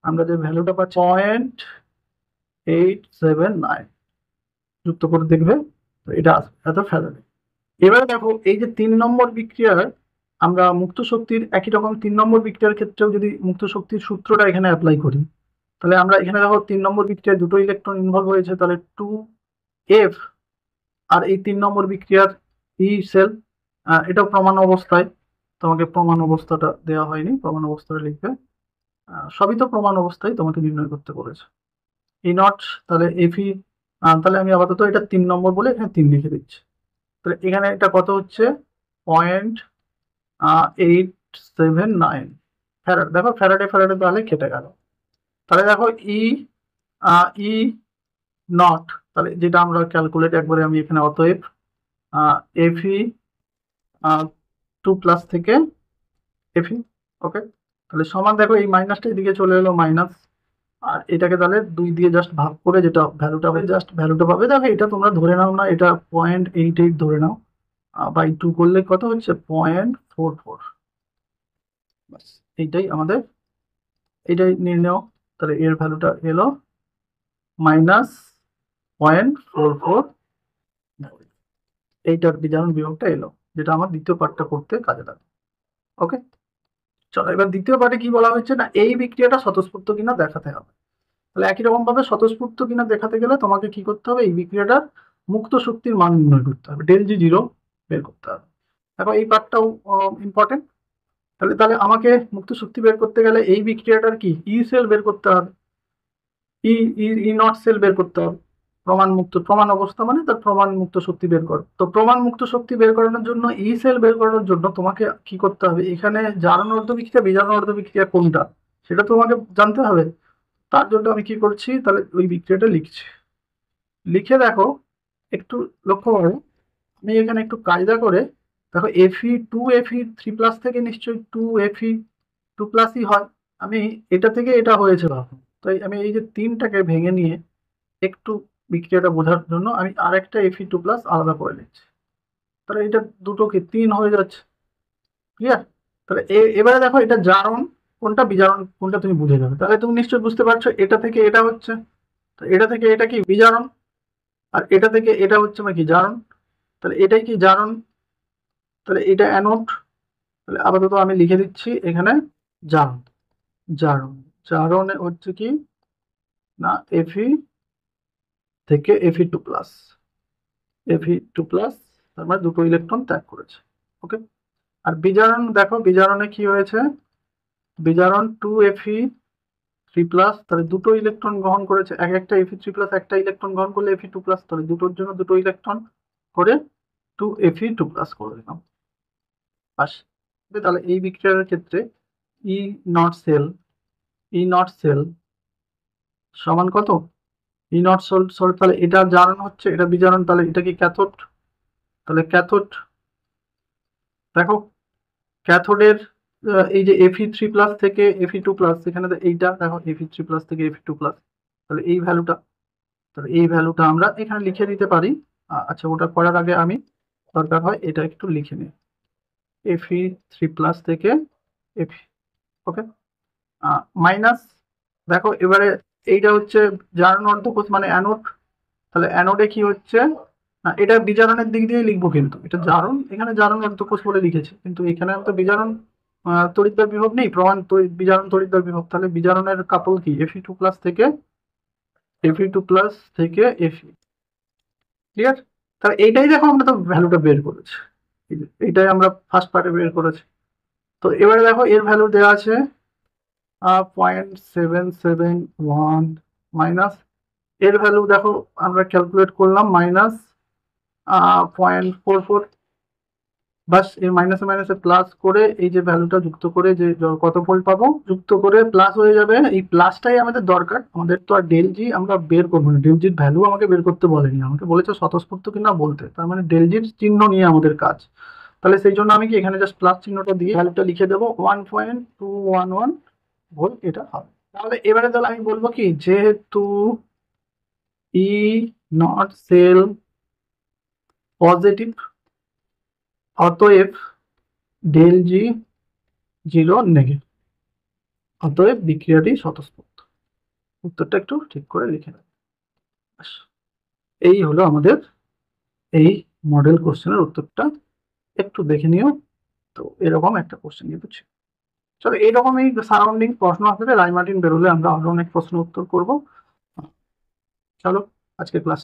আমরা যে ভ্যালুটা পাচ্ছি 0.879 যুক্ত করে দেখবে, তো এটা আসবে এত ফ্যারাডে। এবারে দেখো এই যে 3 নম্বর বিক্রিয়ার আমরা মুক্ত শক্তির একই রকম 3 নম্বর বিক্রিয়ার ক্ষেত্রেও যদি মুক্ত শক্তির সূত্রটা এখানে অ্যাপ্লাই করি, তাহলে আমরা এখানে দেখো 3 নম্বর বিক্রিয়ায় দুটো ইলেকট্রন ইনভলভ হয়েছে, তাহলে 2f, আর এই 3 নম্বর বিক্রিয়ার ই সেল, এটাও প্রমাণ অবস্থায়, তোমাকে প্রমাণ অবস্থাটা দেওয়া হয়নি, প্রমাণ অবস্থাটা লিখবে, সবই তো প্রমাণ অবস্থায় তোমাকে নির্ণয় করতে বলেছে। ই নট, তাহলে এফি, তাহলে আমি আপাতত এটা 3 নম্বর বলে এখানে 3 লিখে দিচ্ছি। তাহলে এখানে এটা কত হচ্ছে, 0.879 ফ্যারাড। দেখো ফ্যারাডে ফ্যারাডে তাহলে কেটে গেল। তাহলে দেখো ই ই নট, তাহলে যেটা আমরা ক্যালকুলেট একবারে আমি এখানে, অতএব এফি 2 প্লাস থেকে এফি, ওকে। তাহলে সমান, দেখো এই মাইনাসটা এদিকে চলে এলো মাইনাস, আর এটাকে তাহলে 2 দিয়ে জাস্ট ভাগ করে যেটা ভ্যালুটা হবে, জাস্ট ভ্যালুটা পাবে। দেখো এটা তোমরা ধরে নাও না, এটা 0.88 ধরে নাও, বাই 2 করলে কত হচ্ছে, 0.44। বাস এইটাই আমাদের, এইটাই নির্ণয়। তাহলে এর ভ্যালুটা এলো -0.44, এইটার বিজারণ বিভবটা এলো, যেটা আমার দ্বিতীয় পার্টটা করতে কাজে লাগে। ওকে, চলো এবার দ্বিতীয় পার্টে কি বলা হচ্ছে না, এই বিক্রিয়াটা স্বতঃস্ফূর্ত কিনা দেখাতে হবে। তাহলে একই রকম ভাবে স্বতঃস্ফূর্ত কিনা দেখাতে গেলে তোমাকে কি করতে হবে, এই বিক্রিয়াটার মুক্ত শক্তির মান নির্ণয় করতে হবে, ডেল জি জিরো বের করতে হবে। দেখো এই পার্টটাও ইম্পর্টেন্ট। তাহলে তাহলে আমাকে মুক্ত শক্তি বের করতে গেলে এই বিক্রিয়াটার কি ই সেল বের করতে হবে, ই ই নট সেল বের করতে হবে। প্রমাণ অবস্থা মানে তার প্রমাণ মুক্ত শক্তি বের করো। তো প্রমাণ মুক্ত শক্তি বের করানোর জন্য, ই সেল বের করানোর জন্য তোমাকে কি করতে হবে, এখানে জারণ অর্ধ বিক্রিয়া বিজারণ অর্ধ বিক্রিয়া কোনটা সেটা তোমাকে জানতে হবে। তার জন্য আমি কি করছি, তাহলে ওই বিক্রিয়াটা লিখছি। লিখে দেখো, একটু লক্ষ্য করো, আমি এখানে একটু কায়দা করে দেখো, Fe2Fe3+ থেকে নিশ্চয়ই 2Fe2+ হয়। আমি এটা থেকে এটা হয়েছে ভাবো, তাই আমি এই যে 3টাকে ভেঙে নিয়ে একটু বিক্রিয়াটা বোঝার জন্য আমি আরেকটা Fe2+ আলাদা করে নিচ্ছি। তাহলে এটা দুটোকে 3 হয়ে যাচ্ছে, ক্লিয়ার। তাহলে এবারে দেখো এটা জারণ কোনটা বিজারণ কোনটা তুমি বুঝে যাবে। তাহলে তুমি নিশ্চয়ই বুঝতে পারছো, এটা থেকে এটা হচ্ছে, তো এটা থেকে এটা কি বিজারণ, আর এটা থেকে এটা হচ্ছে মানে কি জারণ। তাহলে এটাই কি জারণ, তাহলে এটা অ্যানোড। তাহলে আপাতত আমি লিখে দিচ্ছি এখানে জারণ, জারণ, জারণ হচ্ছে কি না, এফি থেকে Fe2+, Fe2+, তার মানে দুটো ইলেকট্রন ত্যাগ করেছে, ওকে। আর বিজারণ দেখো, বিজারণে কি হয়েছে, বিজারণ 2Fe3+, তাহলে দুটো ইলেকট্রন গ্রহণ করেছে, একটা Fe3+, একটা ইলেকট্রন গ্রহণ করলে Fe2+, তাহলে দুটোর জন্য দুটো ইলেকট্রন করে 2Fe2+ করে দিলাম, বাস। তাহলে এই বিক্রিয়ার ক্ষেত্রে E not cell, E not cell সমান কত, ই নট সেল, তাহলে এটা জারণ হচ্ছে, এটা বিজারণ, তাহলে এটা কি ক্যাথোড, তাহলে ক্যাথোড। দেখো ক্যাথোডের এই যে Fe3+ থেকে Fe2+, এখানে এইটা দেখো Fe3+ থেকে Fe2+, তাহলে এই ভ্যালুটা, তাহলে এই ভ্যালুটা আমরা এখানে লিখে দিতে পারি। আচ্ছা, ওটা করার আগে আমি দরকার হয় এটা একটু লিখে নিই, Fe3+ থেকে Fe, ওকে, মাইনাস। দেখো এবারে এইটা হচ্ছে জারণ অর্ধকোষ মানে অ্যানোড, তাহলে অ্যানোডে কি হচ্ছে না, এটা বিজারণের দিক দিয়ে লিখবো, কিন্তু এটা জারণ, এখানে জারণ অর্ধকোষ বলে লিখেছি, কিন্তু এখানে তো বিজারণ তড়িৎদ্বার বিভব নেই, প্রমাণ বিজারণ তড়িৎদ্বার বিভব। তাহলে বিজারণের কাপল কি Fe2+ থেকে Fe2+ থেকে Fe, ক্লিয়ার। তাহলে এইটাই দেখো আমরা তো ভ্যালুটা বের করেছি, এইটাই আমরা ফার্স্ট পার্টে বের করেছি। তো এবারে দেখো এর ভ্যালু দেওয়া আছে 0.771 মাইনাস এর ভ্যালু দেখো আমরা ক্যালকুলেট করলাম মাইনাস 0.44, বাস এই মাইনাসে মাইনাসে প্লাস করে এই যে ভ্যালুটা যুক্ত করে যে কত ভোল্ট পাবো যুক্ত করে প্লাস হয়ে যাবে। এই প্লাসটাই আমাদের দরকার, আমাদের তো আর ডেল জি আমরা বের করবো না, ডেল জির ভ্যালু আমাকে বের করতে বলেনি, আমাকে বলেছে স্বতঃস্ফূর্ত কিনা বলতে, তার মানে ডেল জির চিহ্ন নিয়ে আমাদের কাজ। তাহলে সেই জন্য আমি কি এখানে জাস্ট প্লাস চিহ্নটা দিয়ে ভ্যালুটা লিখে দেবো 1.211 ভোল্ট এটা হবে। তাহলে এবারে তাহলে আমি বলবো কি, যেহেতু ই নট সেল পজিটিভ, অতএব ডেল জি 0 নেগেটিভ, অতএব বিক্রিয়াটি স্বতঃস্ফূর্ত। উত্তরটা একটু ঠিক করে লিখে নেব। এই হলো আমাদের এই মডেল কোশ্চেনের উত্তরটা, একটু দেখে নিও। তো এরকম একটা কোশ্চেন কিন্তু ছিল। চলো এইরকম এই সারাউন্ডিং প্রশ্ন আসলে রায় মার্টিন বেরোলে আমরা আরো অনেক প্রশ্ন উত্তর করব। চলো আজকের ক্লাসটা